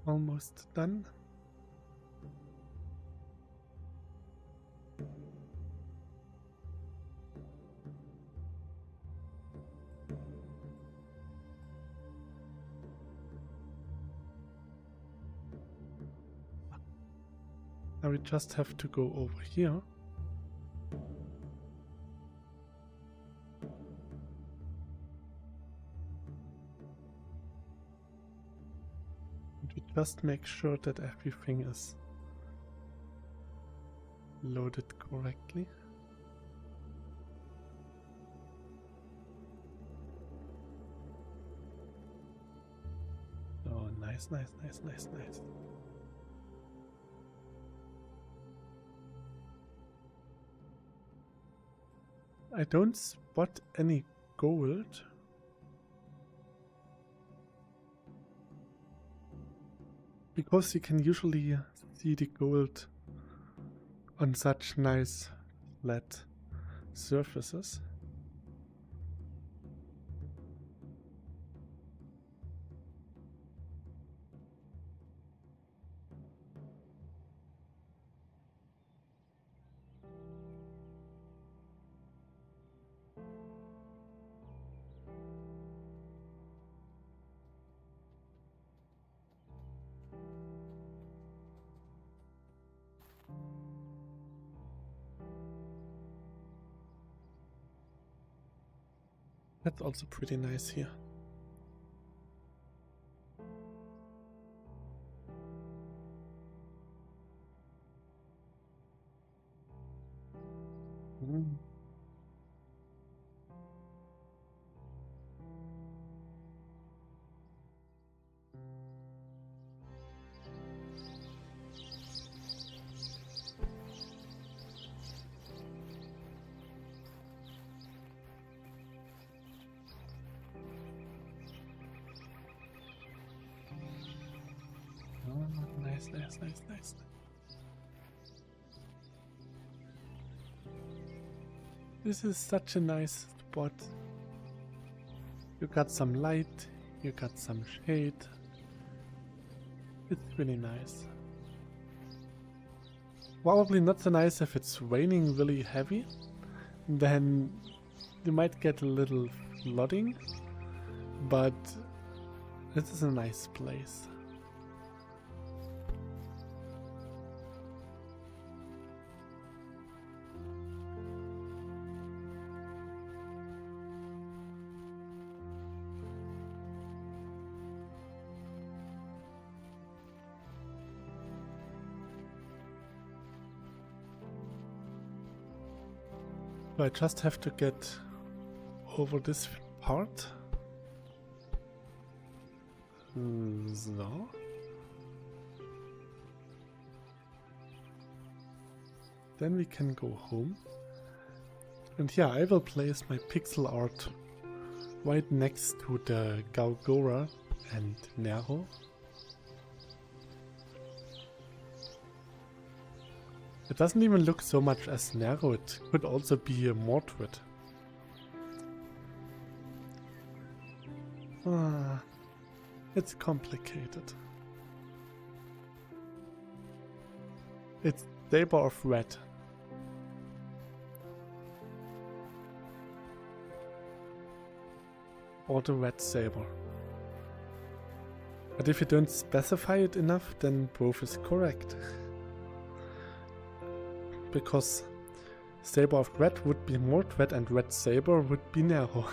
Almost done. Now we just have to go over here. And we just make sure that everything is loaded correctly. Oh, nice, nice, nice, nice, nice. I don't spot any gold. Because you can usually see the gold on such nice flat surfaces. That's also pretty nice here. Mm. Oh, nice, nice, nice, nice. This is such a nice spot. You got some light, you got some shade. It's really nice. Probably not so nice if it's raining really heavy. Then you might get a little flooding. But this is a nice place. So I just have to get over this part. So. Then we can go home. And yeah, I will place my pixel art right next to the Gaugora and Nero. It doesn't even look so much as Nero, it could also be a Mordred. It's complicated. It's Saber of Red. Or the Red Saber. But if you don't specify it enough, then both is correct. Because Saber of Red would be Mordred and Red Saber would be Nero.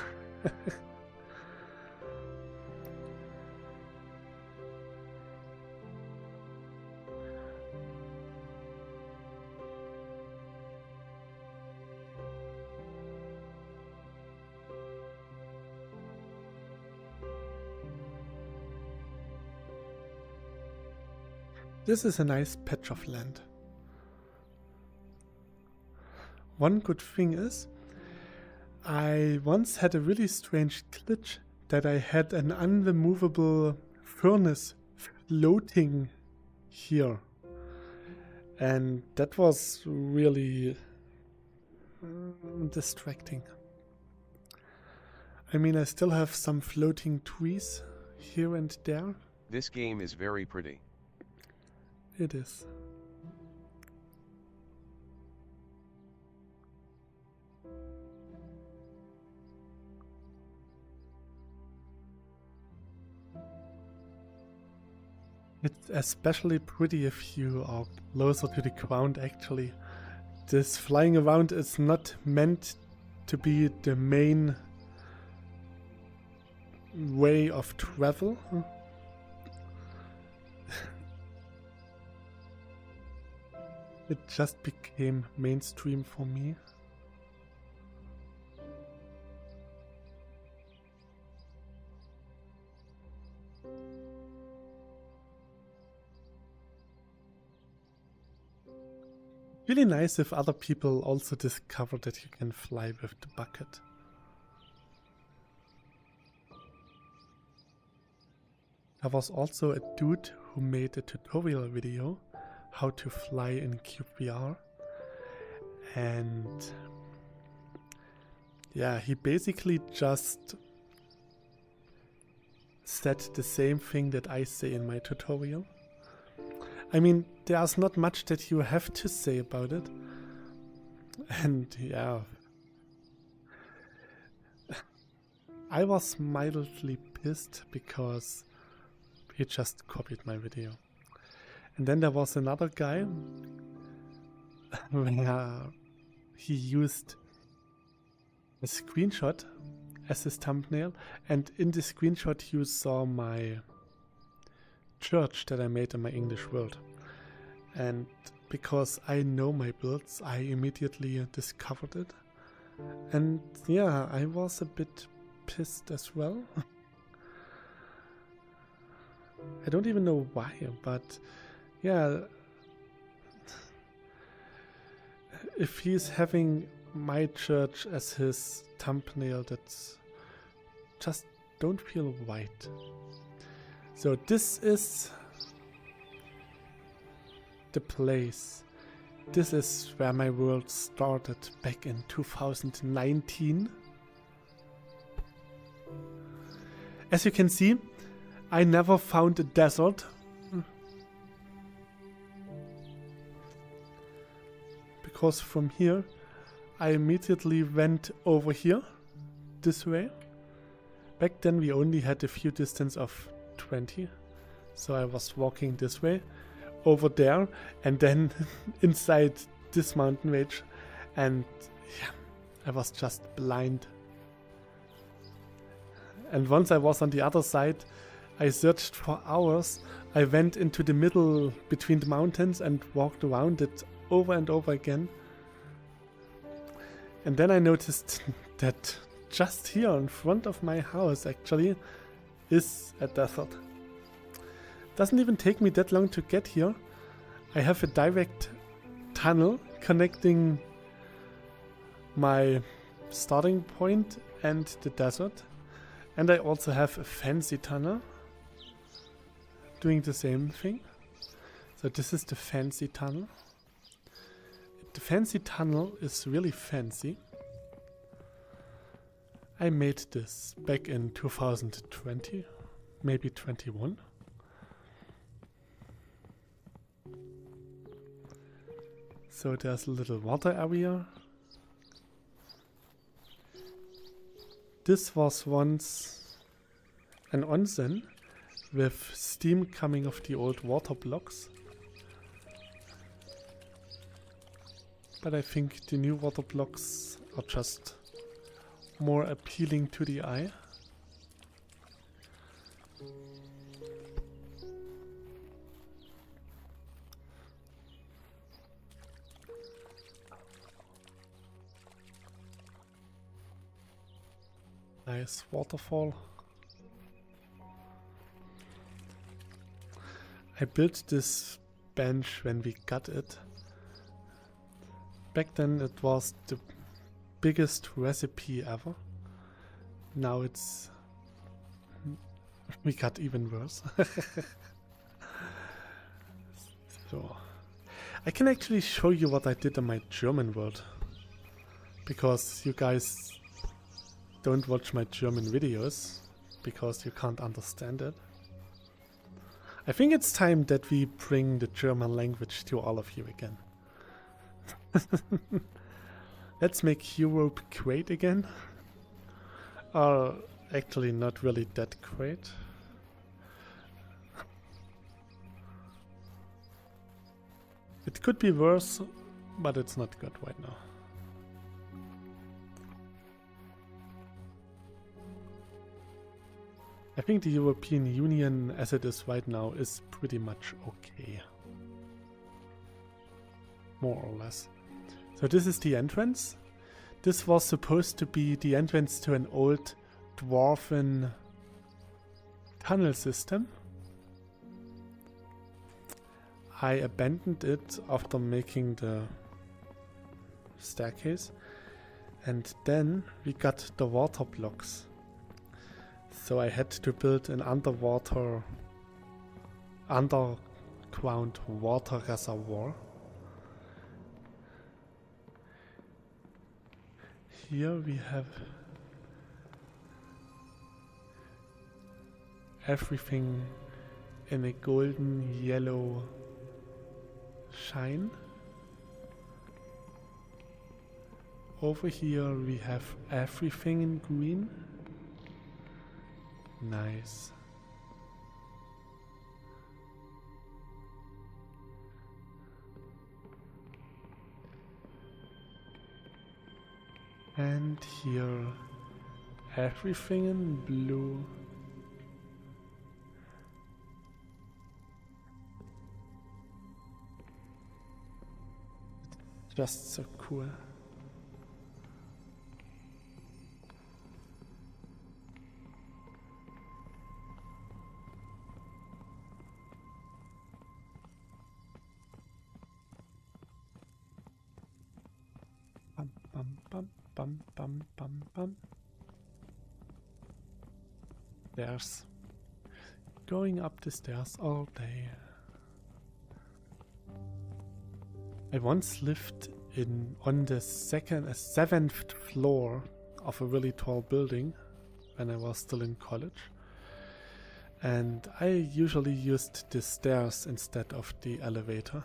This is a nice patch of land. One good thing is, I once had a really strange glitch that I had an unremovable furnace floating here. And that was really distracting. I mean, I still have some floating trees here and there. This game is very pretty. It is. It's especially pretty if you are closer to the ground, actually. This flying around is not meant to be the main way of travel. It just became mainstream for me. Really nice if other people also discover that you can fly with the bucket. There was also a dude who made a tutorial video how to fly in cyubeVR, and yeah, he basically just said the same thing that I say in my tutorial. I mean, there's not much that you have to say about it, and yeah, I was mildly pissed because he just copied my video. And then there was another guy where he used a screenshot as his thumbnail, and in the screenshot you saw my church that I made in my English world. And because I know my builds, I immediately discovered it. And yeah, I was a bit pissed as well. I don't even know why, but yeah, if he's having my church as his thumbnail, that's just don't feel right. So this is the place. This is where my world started back in 2019. As you can see, I never found a desert. Because from here, I immediately went over here, this way. Back then we only had a few distance of 20. So I was walking this way, over there, and then inside this mountain range. And yeah, I was just blind. And once I was on the other side, I searched for hours. I went into the middle between the mountains and walked around it over and over again. And then I noticed that just here in front of my house actually is a desert. Doesn't even take me that long to get here. I have a direct tunnel connecting my starting point and the desert. And I also have a fancy tunnel doing the same thing. So this is the fancy tunnel. The fancy tunnel is really fancy. I made this back in 2020, maybe 21. So there's a little water area. This was once an onsen with steam coming off the old water blocks. But I think the new water blocks are just more appealing to the eye. Nice waterfall. I built this bench when we got it. Back then it was the biggest recipe ever. Now it's... we got even worse. So... I can actually show you what I did in my German world. Because you guys don't watch my German videos. Because you can't understand it. I think it's time that we bring the German language to all of you again. Let's make Europe great again. Or actually not really that great. It could be worse, but it's not good right now. I think the European Union as it is right now is pretty much okay. More or less. So this is the entrance. This was supposed to be the entrance to an old dwarven tunnel system. I abandoned it after making the staircase. And then we got the water blocks. So I had to build an underground water reservoir. Here we have everything in a golden yellow shine. Over here we have everything in green. Nice. And here everything in blue. Just so cool. Bum, bum, bum, bum, bum, bum, bum. Stairs. Going up the stairs all day. I once lived on the seventh floor of a really tall building when I was still in college, and I usually used the stairs instead of the elevator.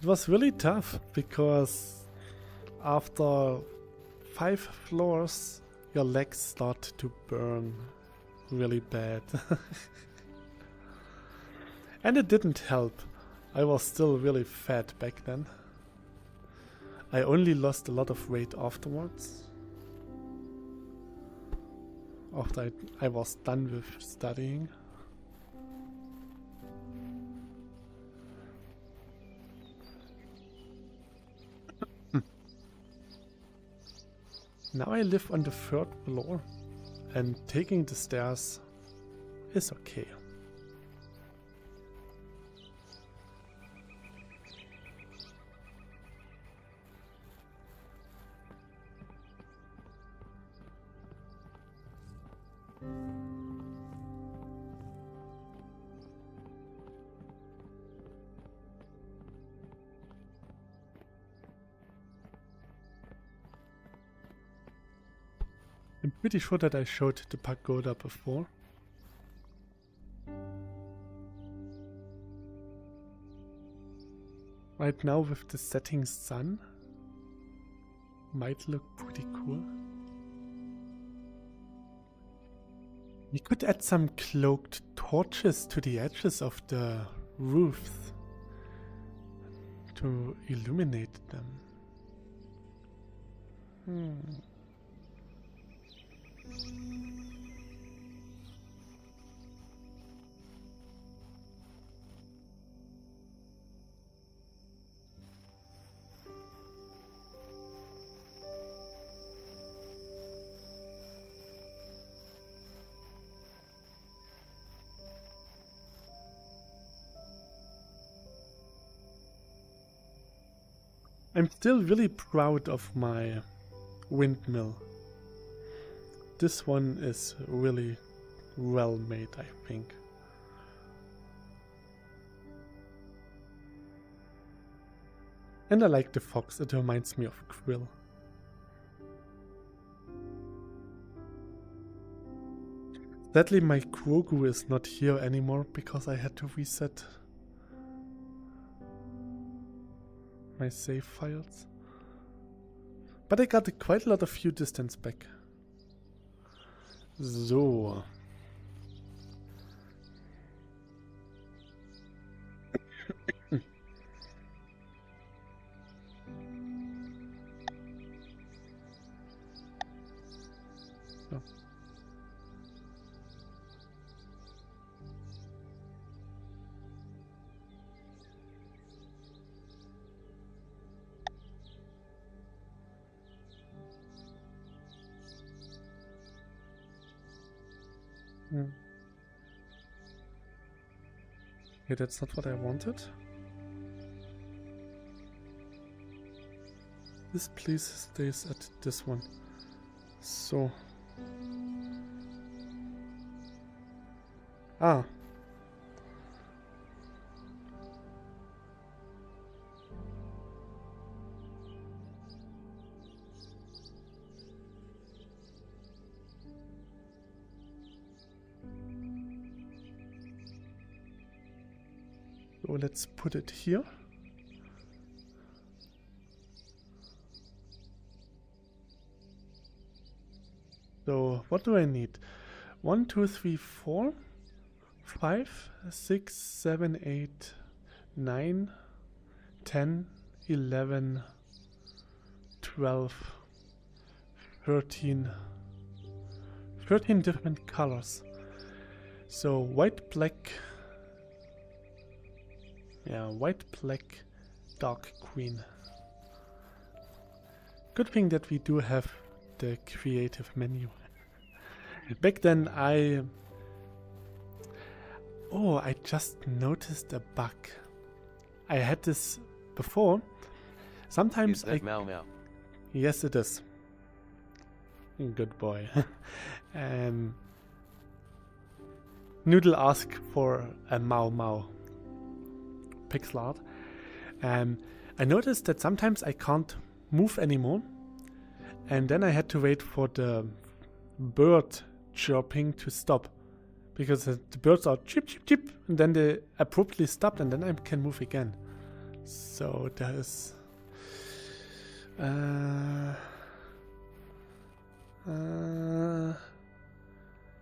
It was really tough because after 5 floors your legs start to burn really bad. And it didn't help. I was still really fat back then. I only lost a lot of weight afterwards. After I was done with studying. Now I live on the 3rd floor and taking the stairs is okay. I'm pretty sure that I showed the pagoda before. Right now with the setting sun, might look pretty cool. We could add some cloaked torches to the edges of the roofs to illuminate them. I'm still really proud of my windmill. This one is really well made, I think. And I like the fox, it reminds me of Quill. Sadly, my Grogu is not here anymore because I had to reset my save files. But I got quite a lot of view distance back. So. So. Okay, that's not what I wanted. This please stays at this one. So. Ah. So let's put it here. So what do I need? 1, 2, 3, 4, 5, 6, 7, 8, 9, 10, 11, 12, 13 different colors. So white, black, yeah, white, black, dark green. Good thing that we do have the creative menu. Back then I just noticed a bug. I had this before. Sometimes Is that Mau Mau? Yes, it is. Good boy. Noodle asked for a Mau Mau pixel art. I noticed that sometimes I can't move anymore, and then I had to wait for the bird chirping to stop, because the birds are chip chip chip, and then they abruptly stopped, and then I can move again. So there is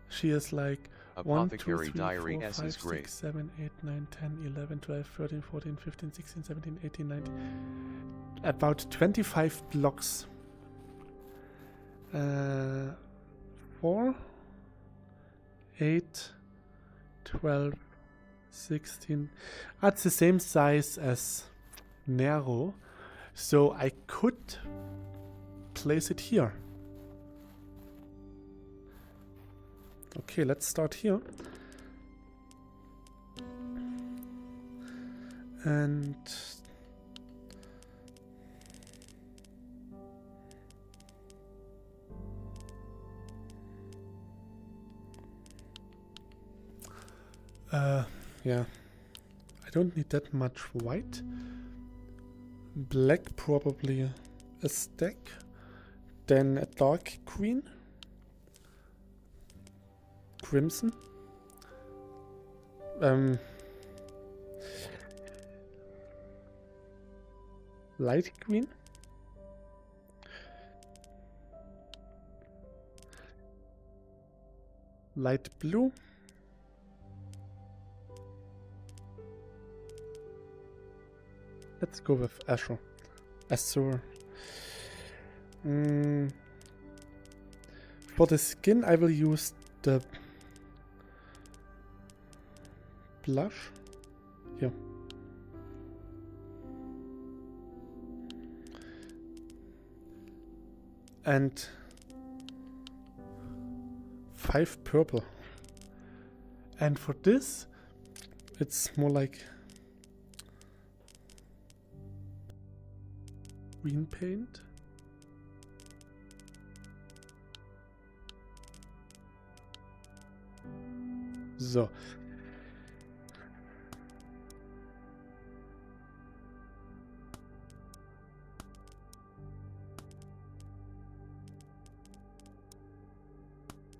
she is like Apothecary 1, 2, 3, Diary 4, S 5, is great. 6, 7, 8, 9, 10, 11, 12, 13, 14, 15, 16, 17, 18, 19. About 25 blocks. 4, 8, 12, 16. That's the same size as Nero. So I could place it here. Okay, let's start here. And yeah, I don't need that much white. Black, probably a stack. Then a dark green. Crimson. Light green. Light blue. Let's go with Azure. For the skin, I will use the blush here. And 5 purple. And for this, it's more like green paint. So.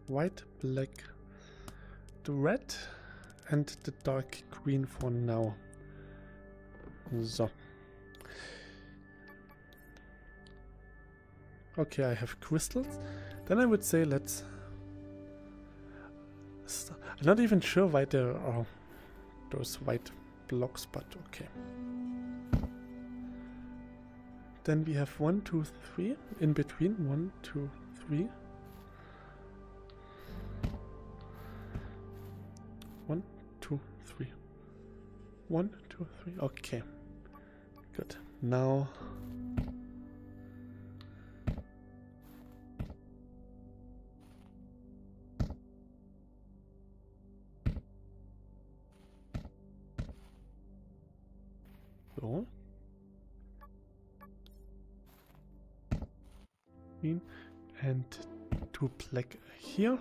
White, black, the red, and the dark green for now. So. Okay, I have crystals. Then I would say let's... I'm not even sure why there are those white blocks, but okay. Then we have 1, 2, 3 in between. 1, 2, 3. 1, 2, 3. 1, 2, 3. Okay. Good. Now... So. Green and 2 black here,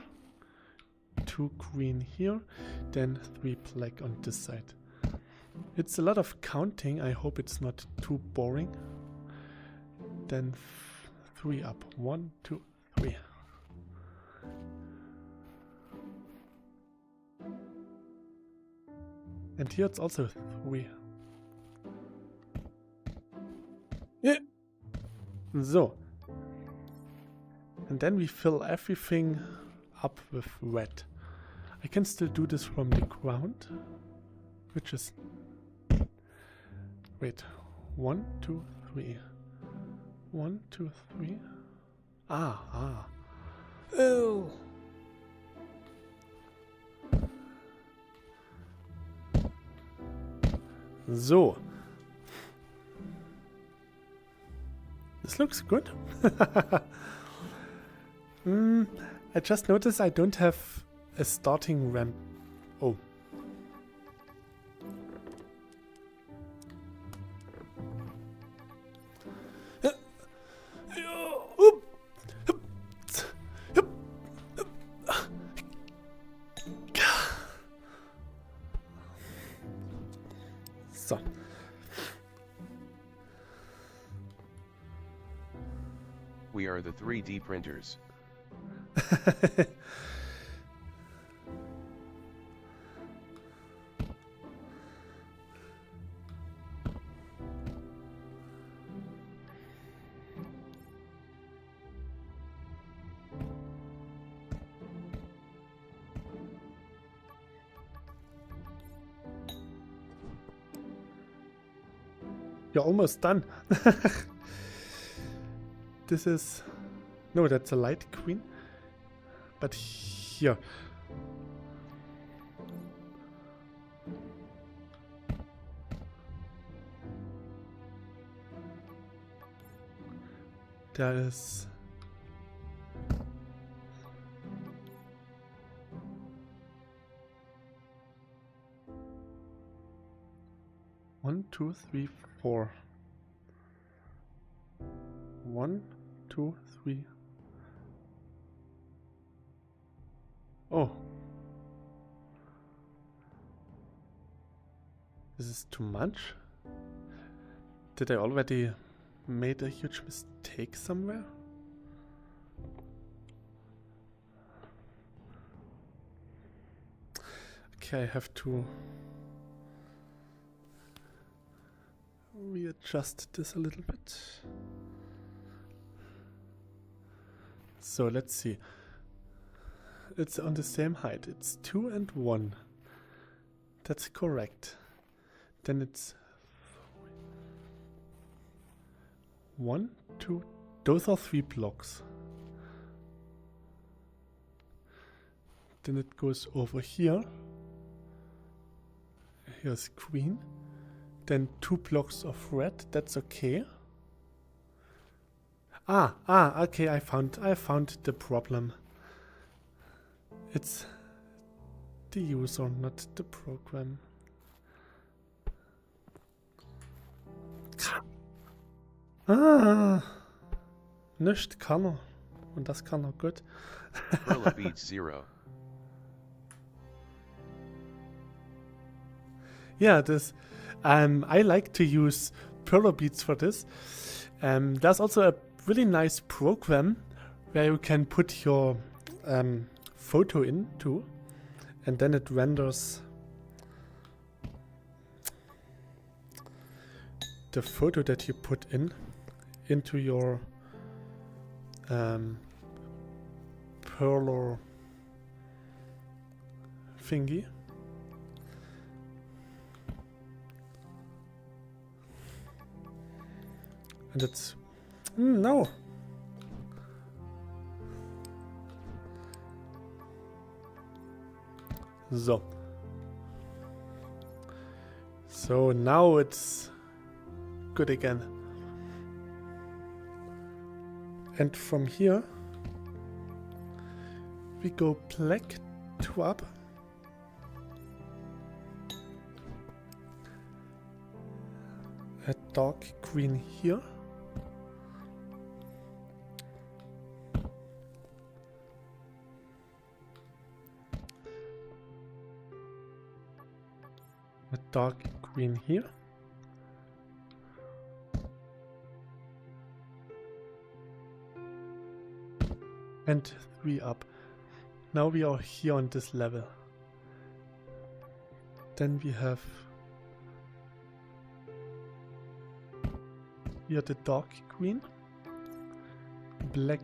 2 green here, then 3 black on this side. It's a lot of counting. I hope it's not too boring. Then 3 up. 1, 2, 3. And here it's also 3. Yeah. So. And then we fill everything up with red. I can still do this from the ground, which is... Wait. 1, 2, 3. 1, 2, 3. Ah. Oh. So. This looks good. I just noticed I don't have a starting ramp. Oh. So. We are the 3D printers. You're almost done. This is... No, that's a light queen. But here. There is... One, two, three, four. 1, 2, 3. Oh. This is too much? Did I already made a huge mistake somewhere? Okay, I have to readjust this a little bit. So let's see. It's on the same height. It's 2 and 1. That's correct. Then it's 1, 2. Those are 3 blocks. Then it goes over here. Here's green. Then 2 blocks of red. That's okay. Okay, I found the problem. It's the user, not the program. Nicht kann er. Und das kann er gut. Perla beats 0. Yeah, this I like to use Perla beats for this. There's also a really nice program where you can put your photo into, and then it renders the photo that you put in into your Perla thingy. And it's... no! So now it's good again. And from here we go black to up. A dark green here. A dark green here. And 3 up. Now we are here on this level. Then we have here the dark green, black,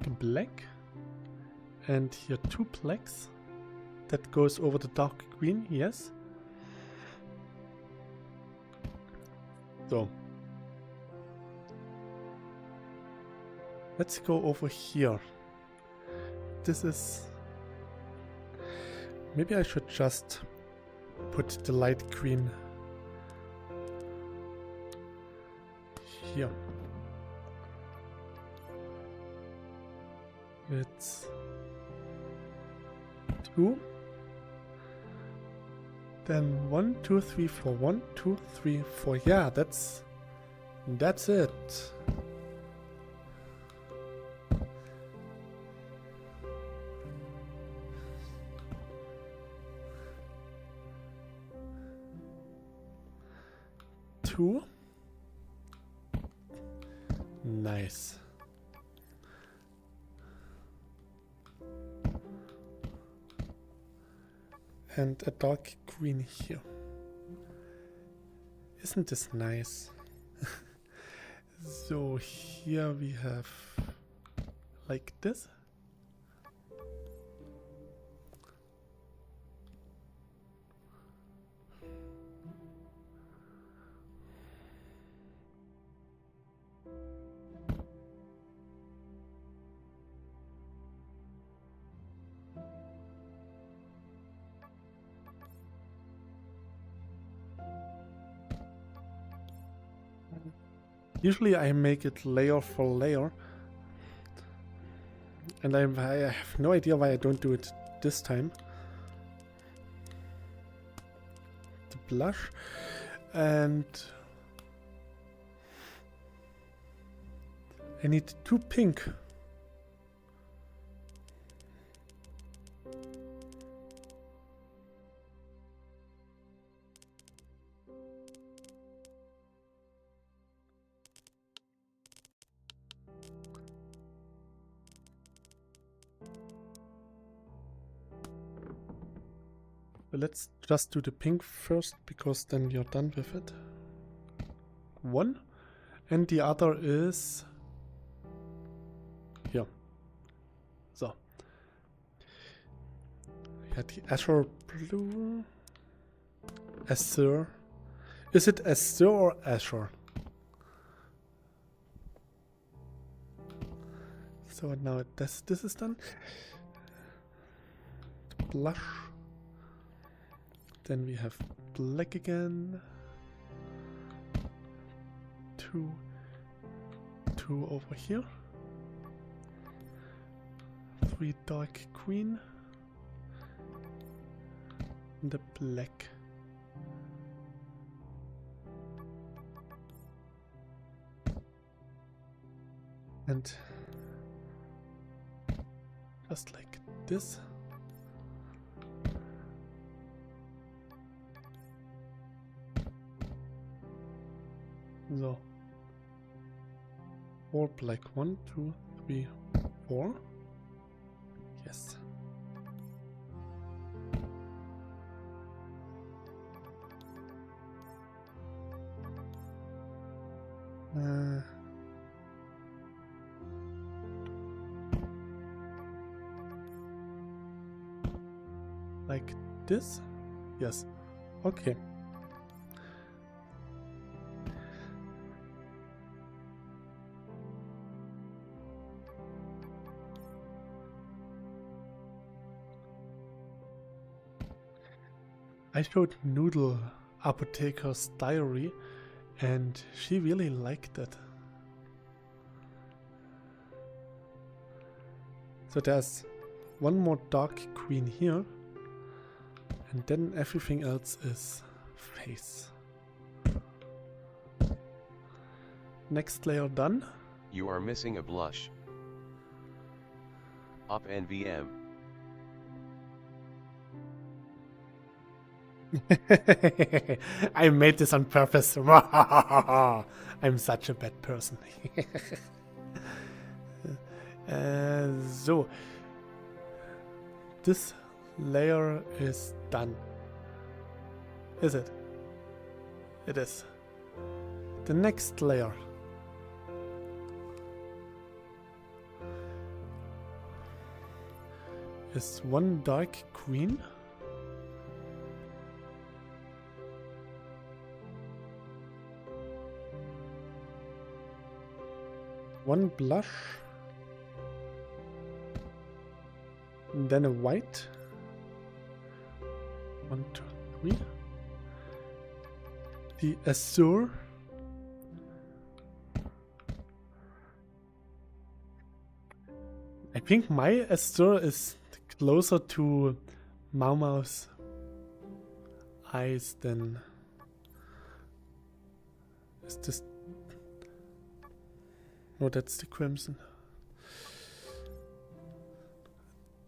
and here 2 blacks. That goes over the dark green, yes. So. Let's go over here. this is... Maybe I should just put the light green here. It's 2. Then 1, 2, 3, 4. 1, 2, 3, 4. Yeah, that's it. Two. Nice. And a dark green here. Isn't this nice? So here we have like this. Usually I make it layer for layer, and I have no idea why I don't do it this time. The blush, and I need 2 pink. Let's just do the pink first, because then you're done with it. 1. And the other is here. So. We had the Azure Blue. Azure. Is it Azure or Azure? So now this is done. The blush. Then we have black again. 2 over here. 3 dark green. And the black. And just like this. So, 4 black. 1, 2, 3, 4. Yes. Like this? Yes. Okay. I showed Noodle Apotheker's diary, and she really liked it. So there's 1 more dark green here, and then everything else is face. Next layer done. You are missing a blush. Op NVM. I made this on purpose. I'm such a bad person. So, this layer is done. Is it? It is. The next layer. Is 1 dark green. 1 blush. And then a white. 1, 2, 3. The azure. I think my azure is closer to Mau Mau's eyes than... Is this... No, that's the crimson.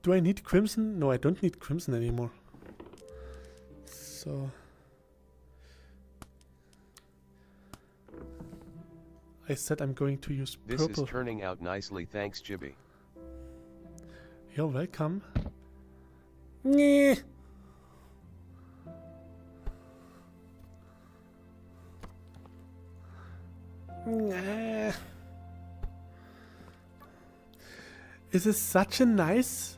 Do I need crimson? No, I don't need crimson anymore. So... I said I'm going to use purple. This is turning out nicely, thanks Chibi. You're welcome. Nyeh. Nyeh. This is such a nice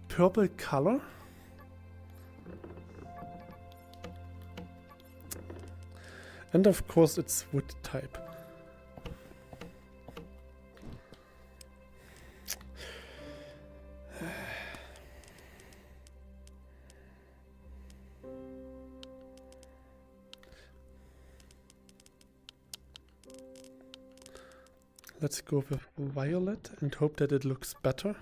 purple color. And of course it's wood type. Let's go with violet and hope that it looks better.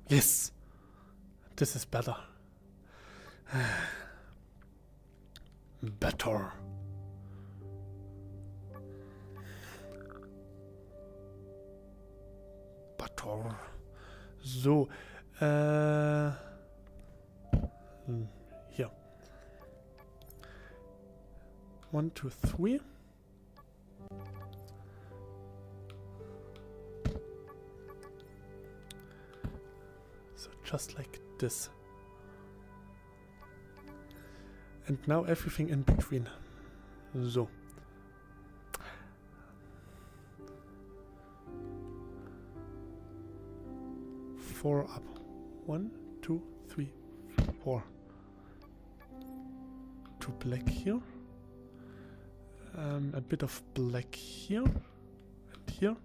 Yes! This is better. Better. Better. So, here. 1, 2, 3. So just like this. And now everything in between. So. Four up. 1, 2, 3, 4. 2 black here. A bit of black here and here.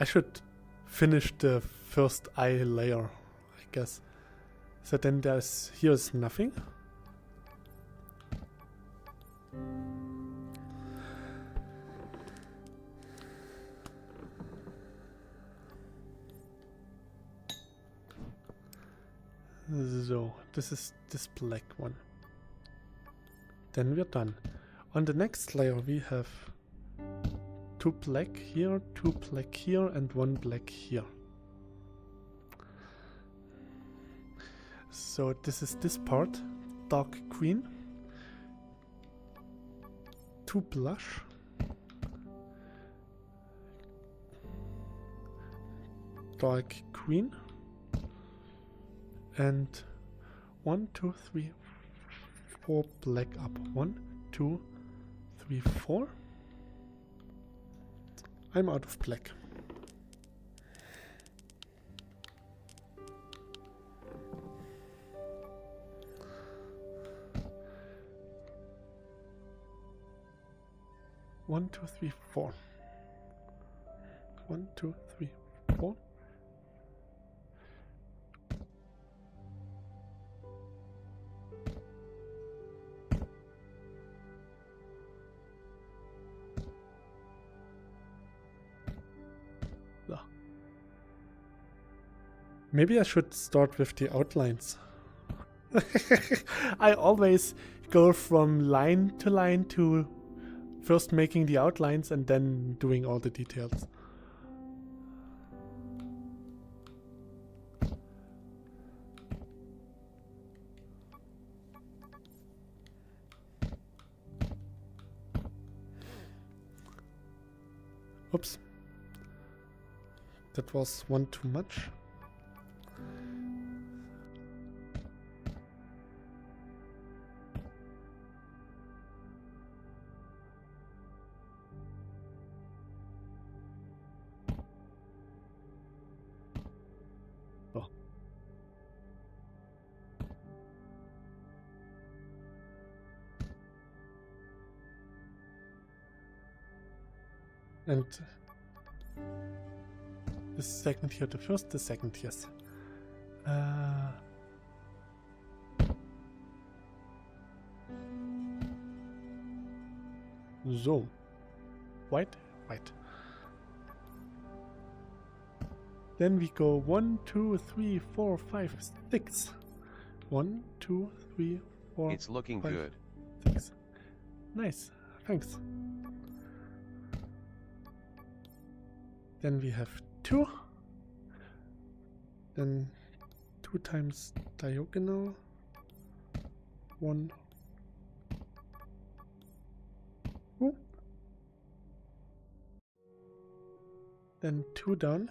I should finish the first eye layer, I guess. So then here's nothing. So, this is this black one. Then we're done. On the next layer we have 2 black here, 2 black here, and 1 black here. So this is this part, dark green, 2 blush, dark green, and 1, 2, 3, 4 black up. 1, 2, 3, 4. I'm out of black. One, 2, 3, 4. 1, 2, 3, 4. Maybe I should start with the outlines. I always go from line to first making the outlines and then doing all the details. Oops. That was one too much. And the second here, the first, the second, yes. So, white, white. Then we go 1, 2, 3, 4, 5, 6. 1, 2, 3, 4. It's looking 5, good. 6. Nice, thanks. Then we have 2. Then 2 times diagonal. 1. 2. Then 2 down.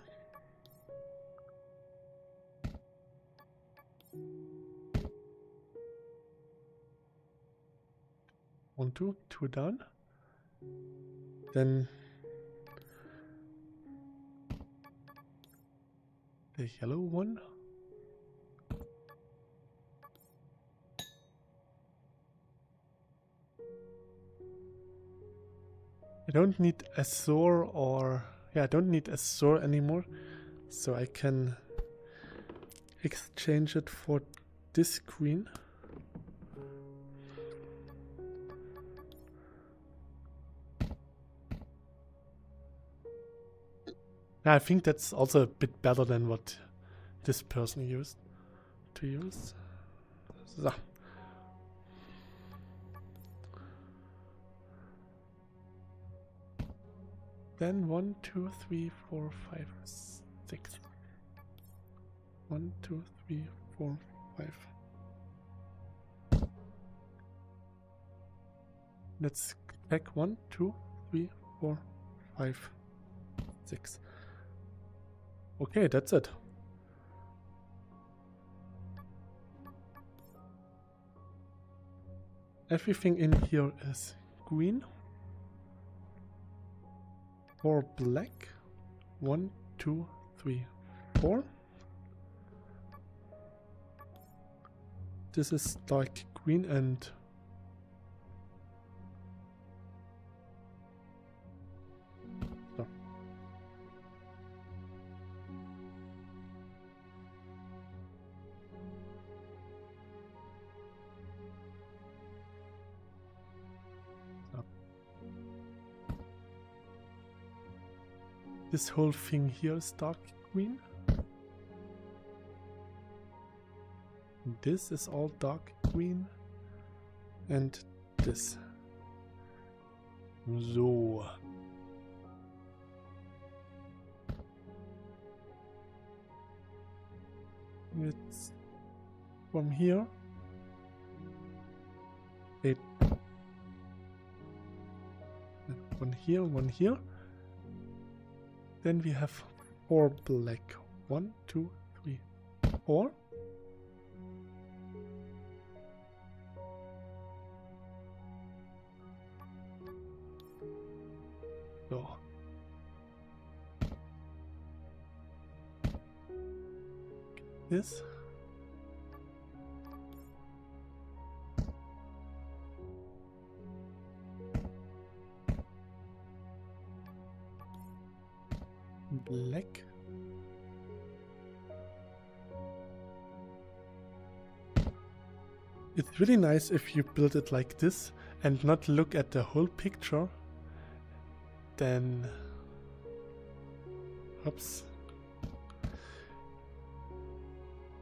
One, two down. Then the yellow one. I don't need a Azure or yeah, I don't need a Azure anymore, so I can exchange it for this screen. I think that's also a bit better than what this person used to use. So. Then 1, 2, 3, 4, 5, 6. 1, 2, 3, 4, 5. Let's check 1, 2, 3, 4, 5, 6. Okay, that's it. Everything in here is green or black. 1, 2, 3, 4. This is dark green and this whole thing here is dark green. This is all dark green. And this. So. It's from here. One here, one here. Then we have 4 black. 1, 2, 3, 4. So. This. Black. It's really nice if you build it like this and not look at the whole picture. Then, oops,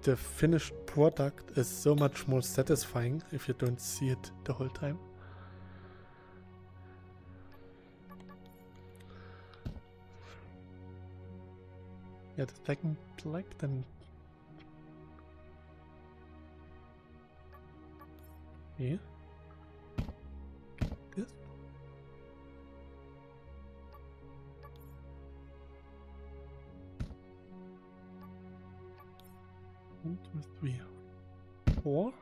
the finished product is so much more satisfying if you don't see it the whole time. Yeah, the second black, then here. This. One, two, three, 4.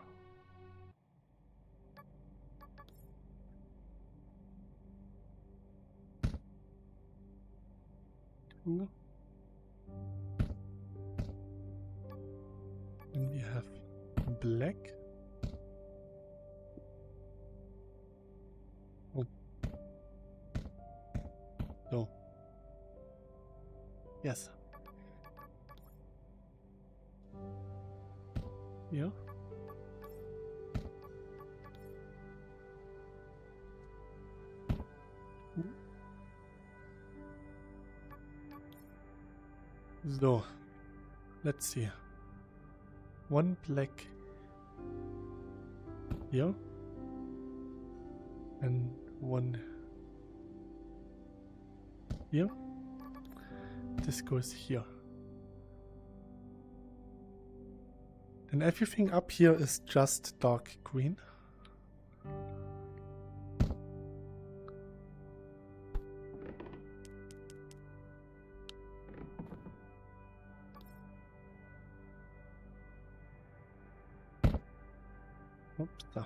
Two. And we have black. Oh. No. Yes. Yeah. So, let's see. One black here and one here. This goes here. And everything up here is just dark green. Oops, da.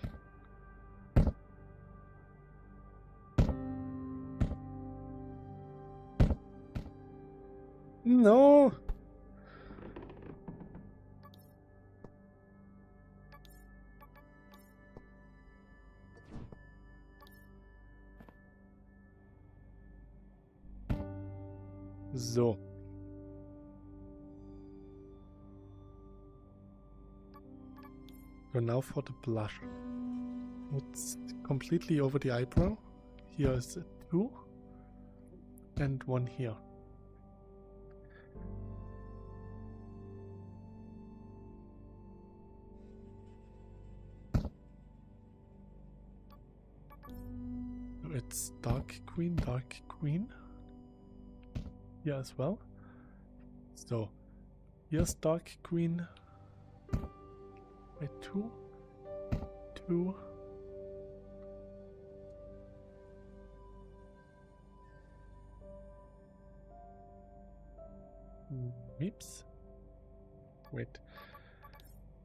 No! So. So now for the blush. It's completely over the eyebrow. Here is a 2 and 1 here. So it's dark green here as well. So here's dark green by 2, 2. Oops. Wait.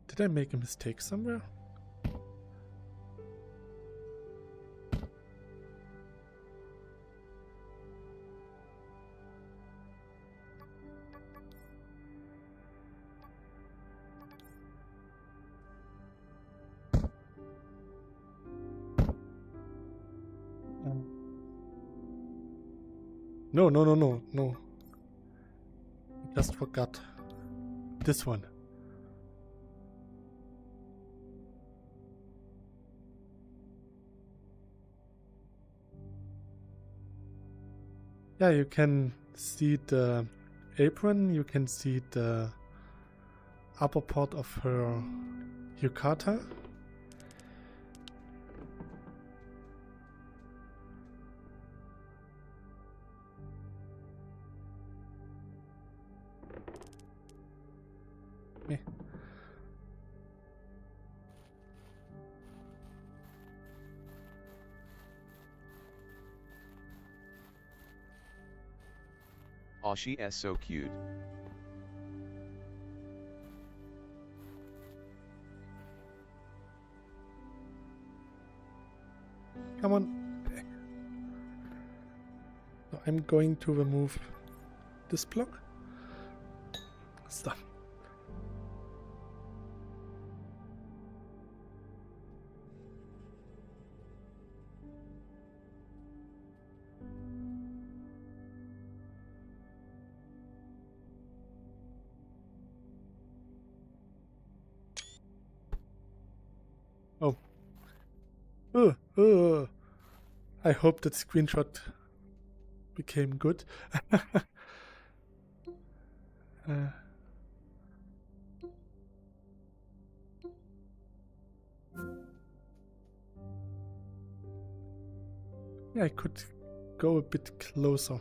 Did I make a mistake somewhere? No. I just forgot. This one. Yeah, you can see the apron, you can see the upper part of her yukata. Oh, she is so cute. Come on. So I'm going to remove this block. Stop. Oh. I hope that screenshot became good. Yeah, I could go a bit closer.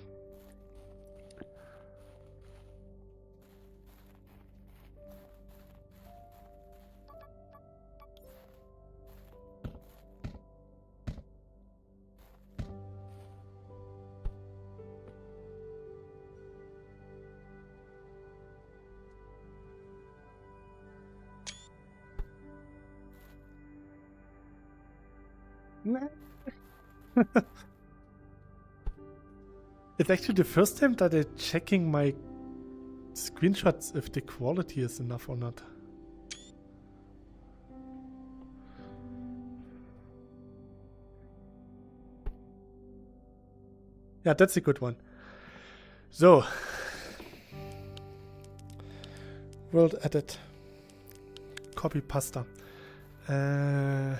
It's actually the first time that I'm checking my screenshots if the quality is enough or not. Yeah, that's a good one. So, World edit. Copy pasta. Yeah.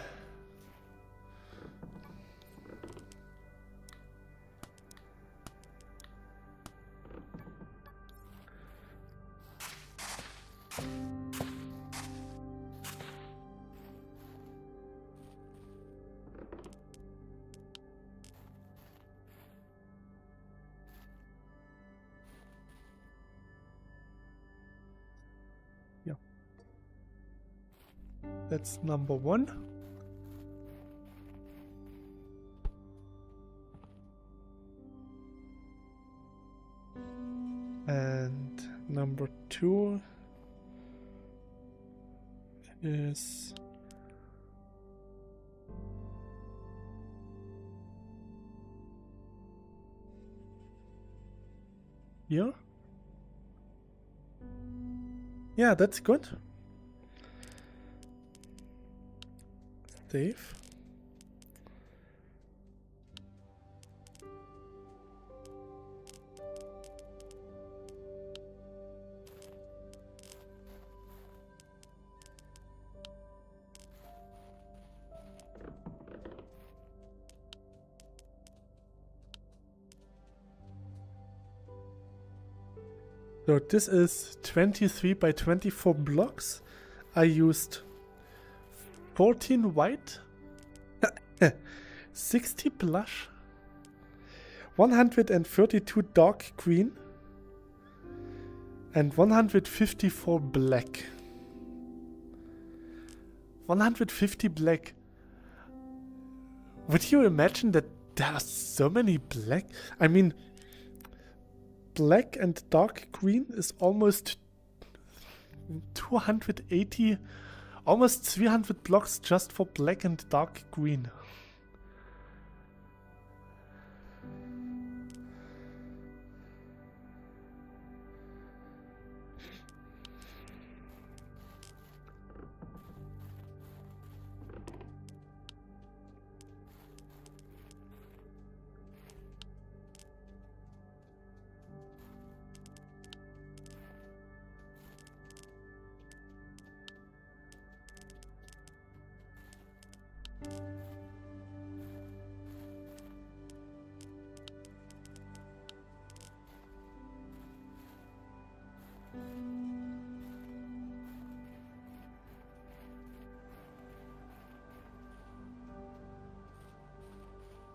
That's number 1. And number 2 is here. Yeah, that's good. Save. So this is 23 by 24 blocks. I used 14 white, 60 blush, 132 dark green, and 154 black. 150 black. Would you imagine that there are so many black? I mean, black and dark green is almost 280, almost 300 blocks just for black and dark green.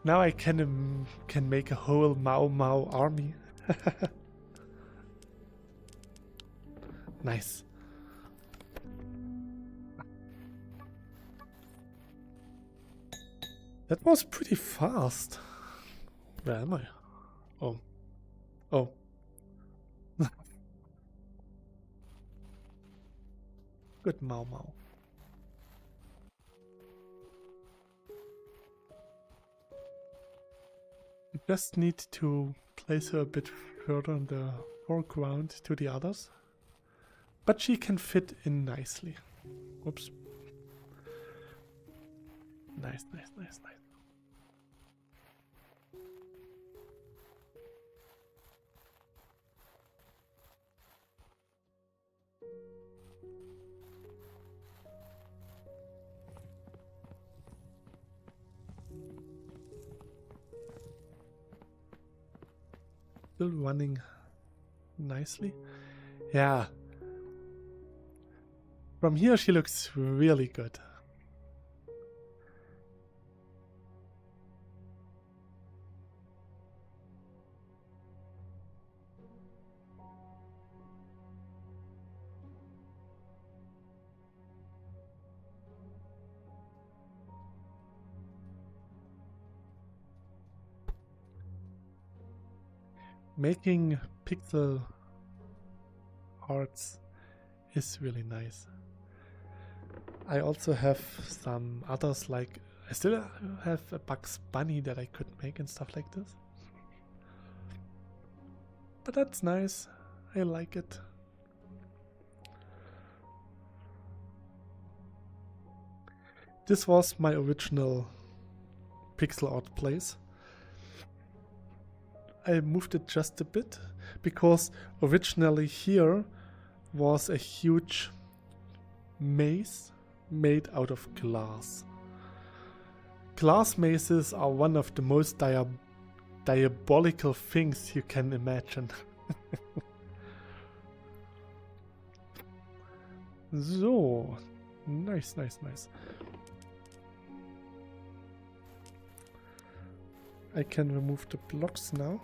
Now I can make a whole Mau Mau army. Nice. That was pretty fast. Where am I? Oh. Oh. Good Mau Mau. You just need to place her a bit further in the foreground to the others. But she can fit in nicely. Whoops. Nice, nice, nice, nice. Still running nicely. Yeah. From here she looks really good. Making pixel arts is really nice. I also have some others, like I still have a Bugs Bunny that I could make and stuff like this. But that's nice. I like it. This was my original pixel art place. I moved it just a bit because originally here was a huge maze made out of glass. Glass mazes are one of the most diabolical things you can imagine. So, nice. I can remove the blocks now.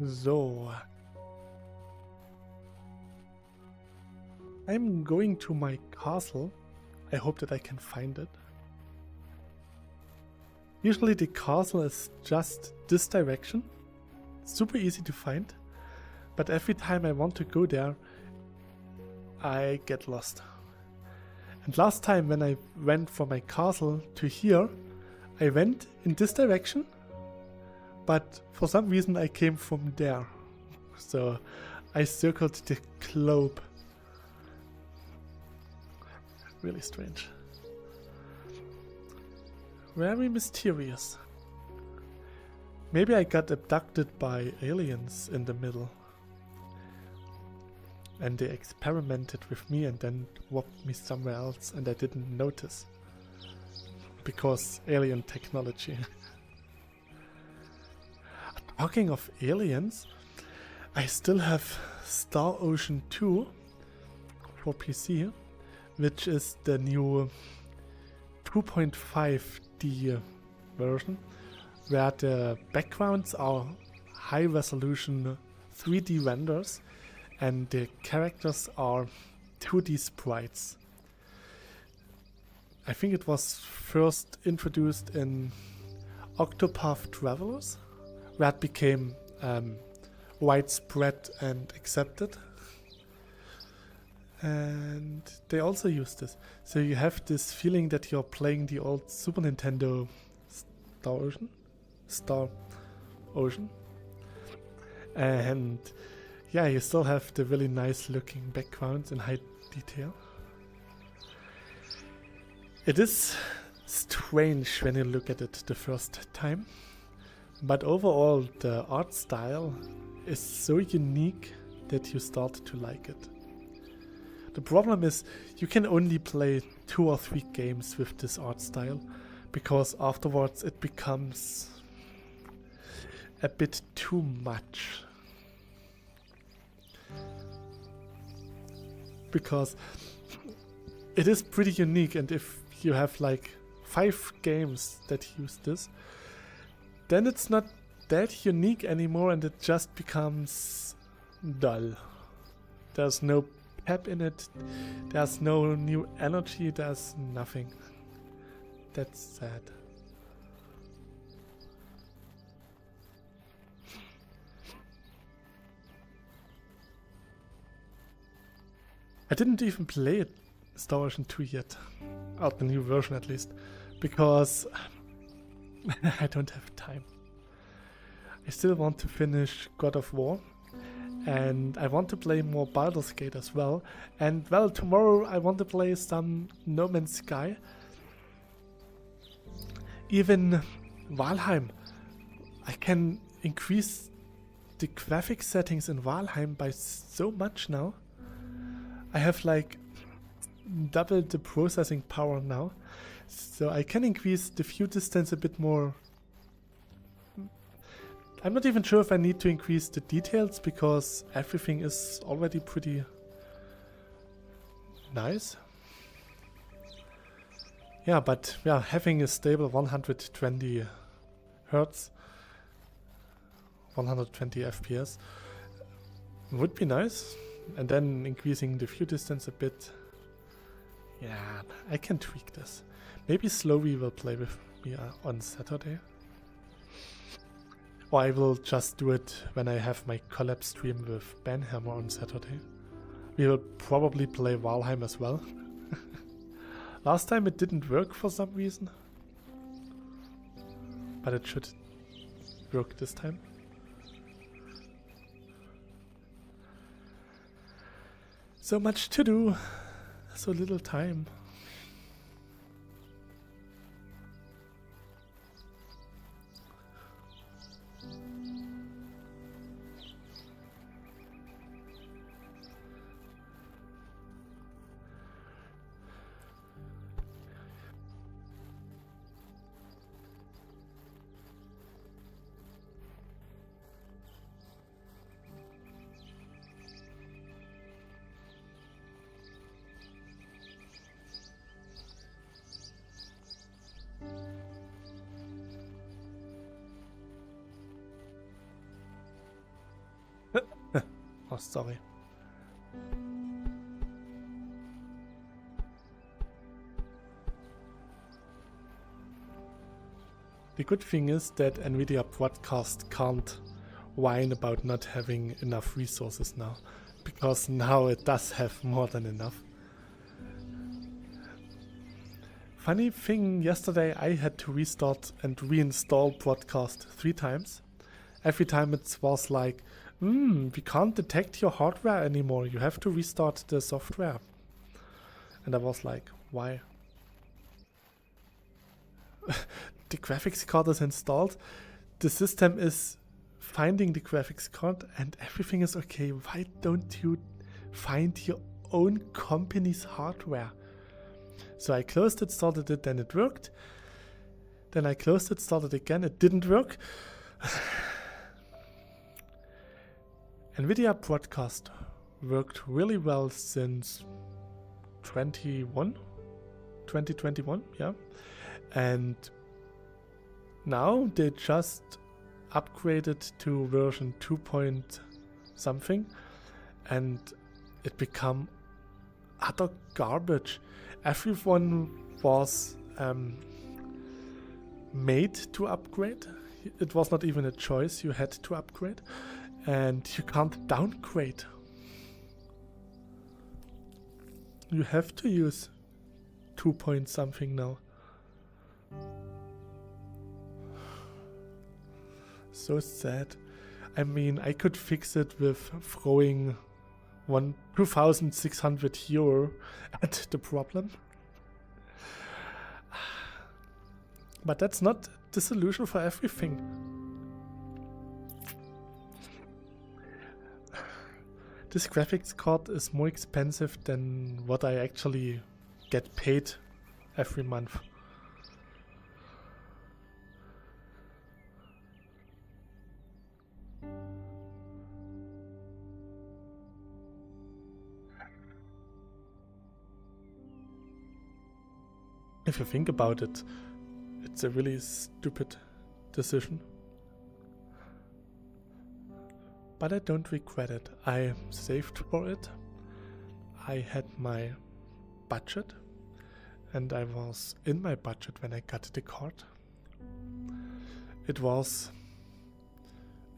So, I'm going to my castle. I hope that I can find it. Usually the castle is just this direction. Super easy to find. But every time I want to go there, I get lost. And last time when I went from my castle to here, I went in this direction. But for some reason I came from there. So I circled the globe. Really strange. Very mysterious. Maybe I got abducted by aliens in the middle. And they experimented with me and then warped me somewhere else and I didn't notice. Because alien technology. Talking of aliens, I still have Star Ocean 2 for PC, which is the new 2.5D version, where the backgrounds are high resolution 3D renders and the characters are 2D sprites. I think it was first introduced in Octopath Travelers, where it became widespread and accepted. And they also use this. So you have this feeling that you're playing the old Super Nintendo Star Ocean. And yeah, you still have the really nice looking backgrounds in high detail. It is strange when you look at it the first time. But overall, the art style is so unique that you start to like it. The problem is, you can only play 2 or 3 games with this art style, because afterwards it becomes a bit too much. Because it is pretty unique, and if you have like 5 games that use this, then it's not that unique anymore and it just becomes dull. There's no pep in it, there's no new energy, there's nothing. That's sad. I didn't even play it, Star Ocean 2 yet, out the new version at least, because I don't have time. I still want to finish God of War, and I want to play more Baldur's Gate as well, and well, tomorrow I want to play some No Man's Sky. Even Valheim, I can increase the graphic settings in Valheim by so much now. I have like double the processing power now. So I can increase the view distance a bit more. I'm not even sure if I need to increase the details because everything is already pretty nice. Yeah, but yeah, having a stable 120 Hertz, 120 FPS would be nice. And then increasing the view distance a bit. Yeah, I can tweak this. Maybe Slowly will play with me on Saturday. Or I will just do it when I have my collab stream with Banhammer on Saturday. We will probably play Valheim as well. Last time it didn't work for some reason. But it should work this time. So much to do, so little time. Oh, sorry. The good thing is that NVIDIA Broadcast can't whine about not having enough resources now, because now it does have more than enough. Funny thing, yesterday I had to restart and reinstall Broadcast 3 times. Every time it was like, we can't detect your hardware anymore, you have to restart the software. And I was like, why? The graphics card is installed, the system is finding the graphics card and everything is okay. Why don't you find your own company's hardware? So I closed it, started it, then it worked. Then I closed it, started again, it didn't work. NVIDIA Broadcast worked really well since 2021, yeah. And now they just upgraded to version 2 point something and it became utter garbage. Everyone was made to upgrade. It was not even a choice, you had to upgrade. And you can't downgrade. You have to use 2 point something now. So sad. I mean, I could fix it with throwing 2,600 euro at the problem. But that's not the solution for everything. This graphics card is more expensive than what I actually get paid every month. If you think about it, it's a really stupid decision. But I don't regret it. I saved for it. I had my budget and I was in my budget when I got the card. It was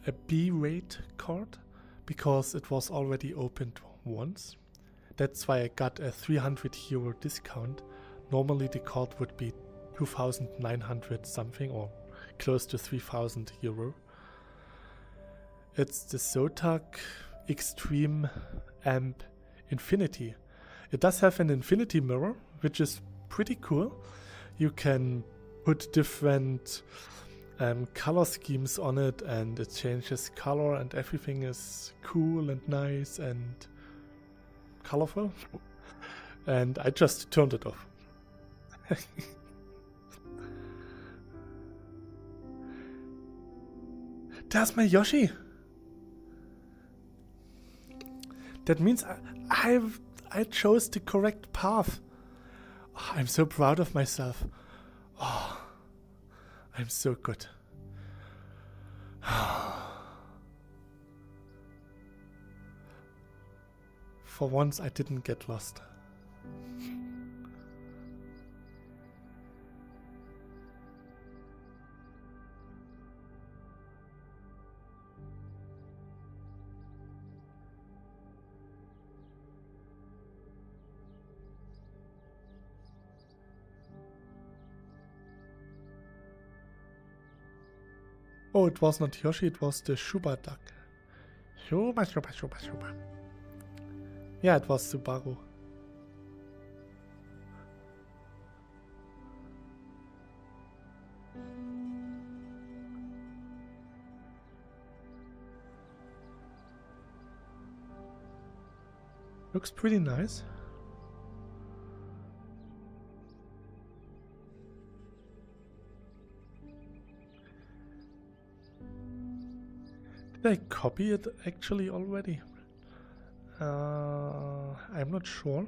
a B-rate card because it was already opened once. That's why I got a 300 euro discount. Normally the card would be 2,900 something or close to 3,000 euro. It's the Zotac Extreme Amp Infinity. It does have an infinity mirror, which is pretty cool. You can put different color schemes on it and it changes color and everything is cool and nice and colorful. And I just turned it off. There's my Yoshi! That means I chose the correct path. Oh, I'm so proud of myself. Oh, I'm so good. For once I didn't get lost. Oh, it was not Yoshi, it was the Shuba duck. Shuba, Shuba, Shuba, Shuba. Yeah, it was Subaru. Looks pretty nice. Did I copy it actually already? I'm not sure.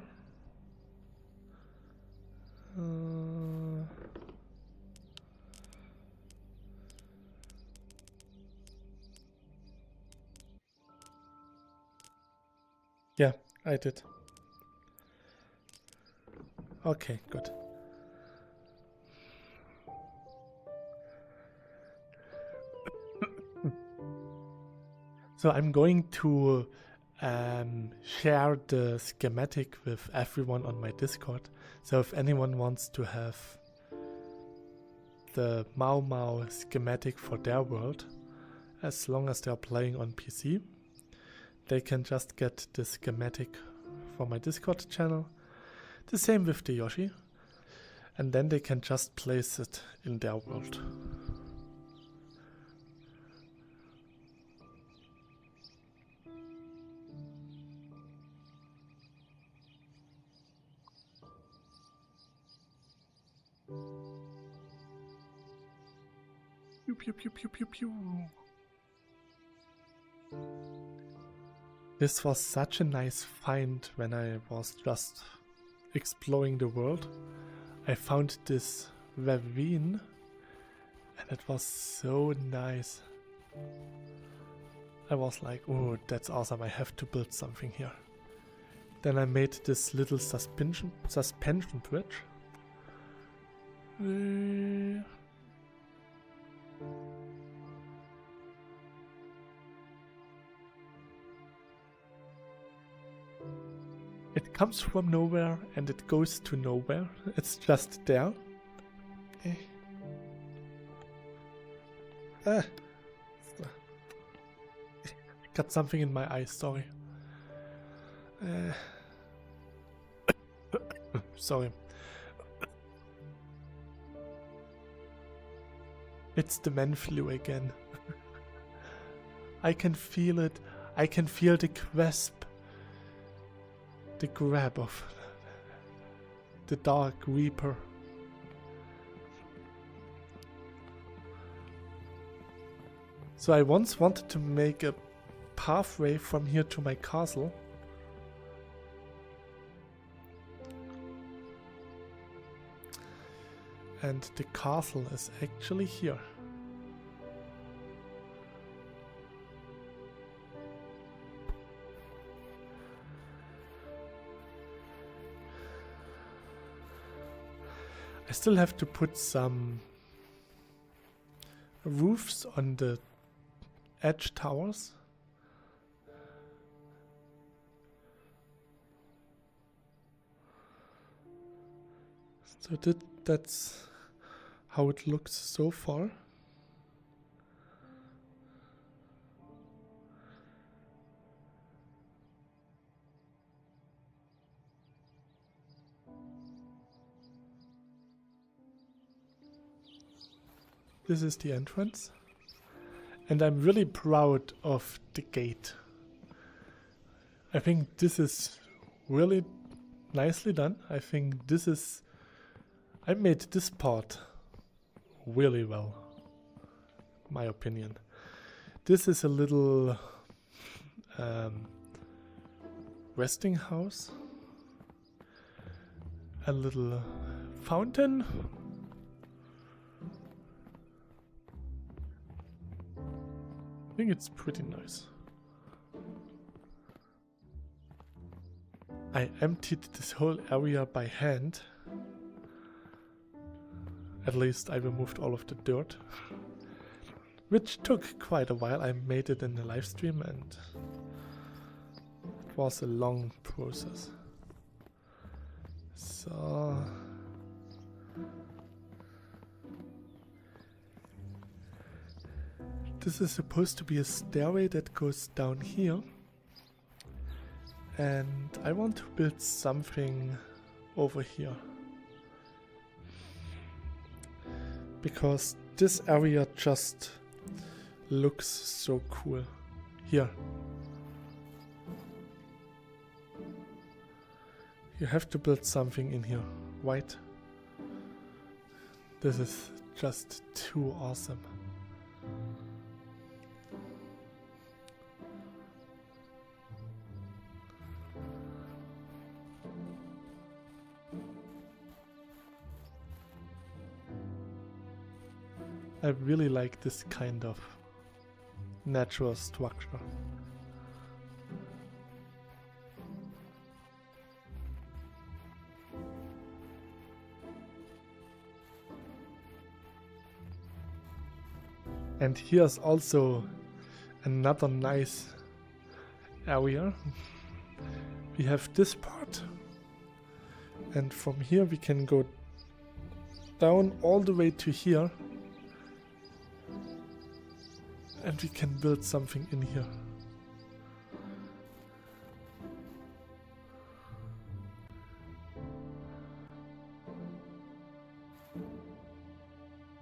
Yeah, I did. Okay, good. So I'm going to share the schematic with everyone on my Discord. So if anyone wants to have the Mau Mau schematic for their world, as long as they're playing on PC, they can just get the schematic from my Discord channel. The same with the Yoshi. And then they can just place it in their world. Pew, pew, pew, pew, pew, pew. This was such a nice find when I was just exploring the world. I found this ravine and it was so nice. I was like, oh, that's awesome, I have to build something here. Then I made this little suspension bridge. It comes from nowhere and it goes to nowhere. It's just there. Got something in my eye, sorry. Sorry. It's the man flu again. I can feel it. I can feel the grasp. The grab of the Dark Reaper. So I once wanted to make a pathway from here to my castle. And the castle is actually here. I still have to put some roofs on the edge towers. So that's how it looks so far. This is the entrance. And I'm really proud of the gate. I think this is really nicely done. I think this is... I made this part really well, my opinion. This is a little resting house. A little fountain. I think it's pretty nice. I emptied this whole area by hand. At least I removed all of the dirt. Which took quite a while. I made it in the live stream and it was a long process. So... this is supposed to be a stairway that goes down here. And I want to build something over here. Because this area just looks so cool. Here. You have to build something in here. White. This is just too awesome. I really like this kind of natural structure. And here's also another nice area. We have this part, and from here we can go down all the way to here, and we can build something in here.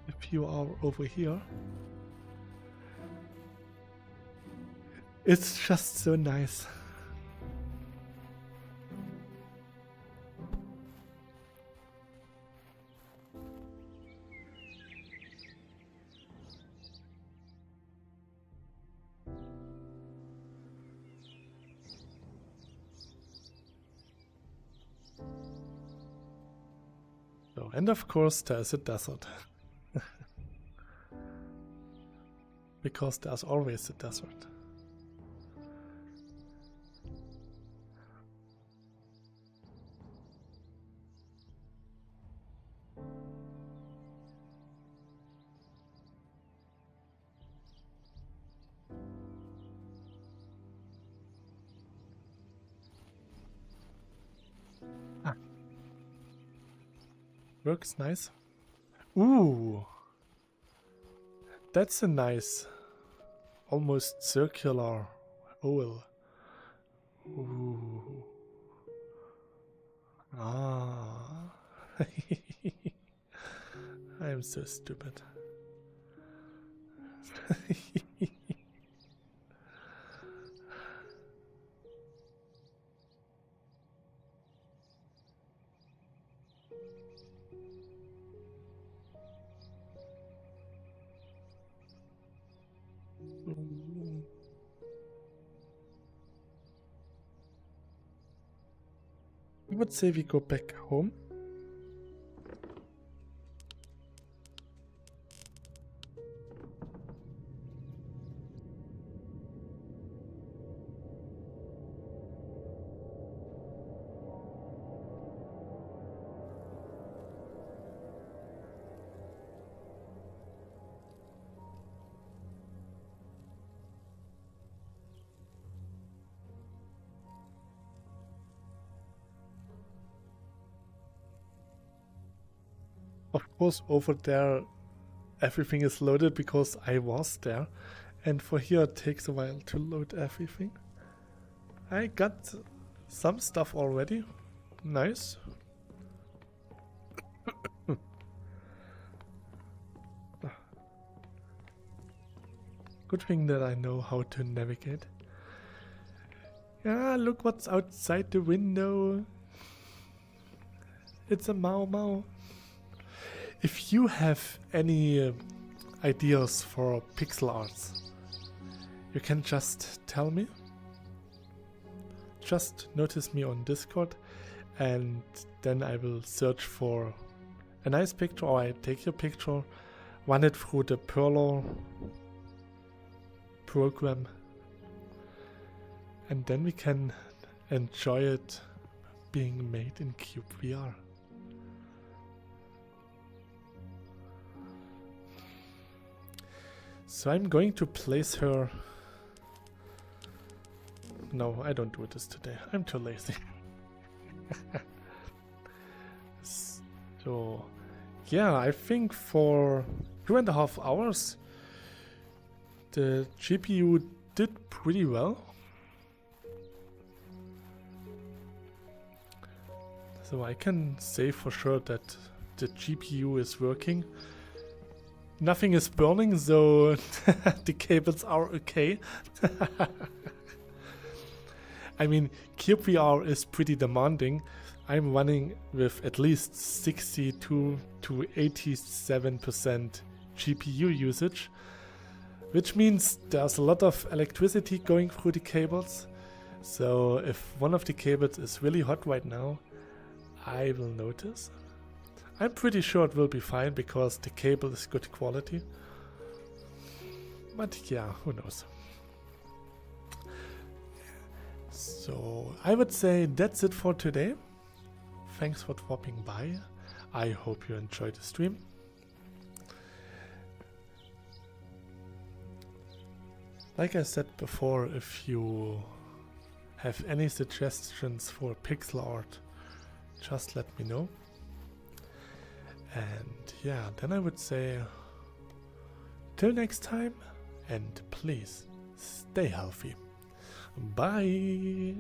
If you are over here, it's just so nice. So, and of course there's a desert. Because there's always a desert. Works nice. Ooh, that's a nice, almost circular oval. Ooh. Ah. I am so stupid. I would say we go back home. Of course, over there everything is loaded because I was there, and for here it takes a while to load everything. I got some stuff already. Nice. Good thing that I know how to navigate. Yeah, look what's outside the window. It's a Mau Mau. If you have any ideas for pixel arts, you can just tell me. Just notice me on Discord, and then I will search for a nice picture, or I take your picture, run it through the Perler program, and then we can enjoy it being made in cyubeVR. So I'm going to place her... No, I don't do this today. I'm too lazy. So, yeah, I think for 2.5 hours The GPU did pretty well. So I can say for sure that the GPU is working. Nothing is burning, so the cables are okay. I mean, cyubeVR is pretty demanding. I'm running with at least 62 to 87% GPU usage, which means there's a lot of electricity going through the cables. So if one of the cables is really hot right now, I will notice. I'm pretty sure it will be fine because the cable is good quality. But yeah, who knows. So I would say that's it for today. Thanks for dropping by. I hope you enjoyed the stream. Like I said before, if you have any suggestions for pixel art, just let me know. And yeah, then I would say till next time, and please stay healthy. Bye.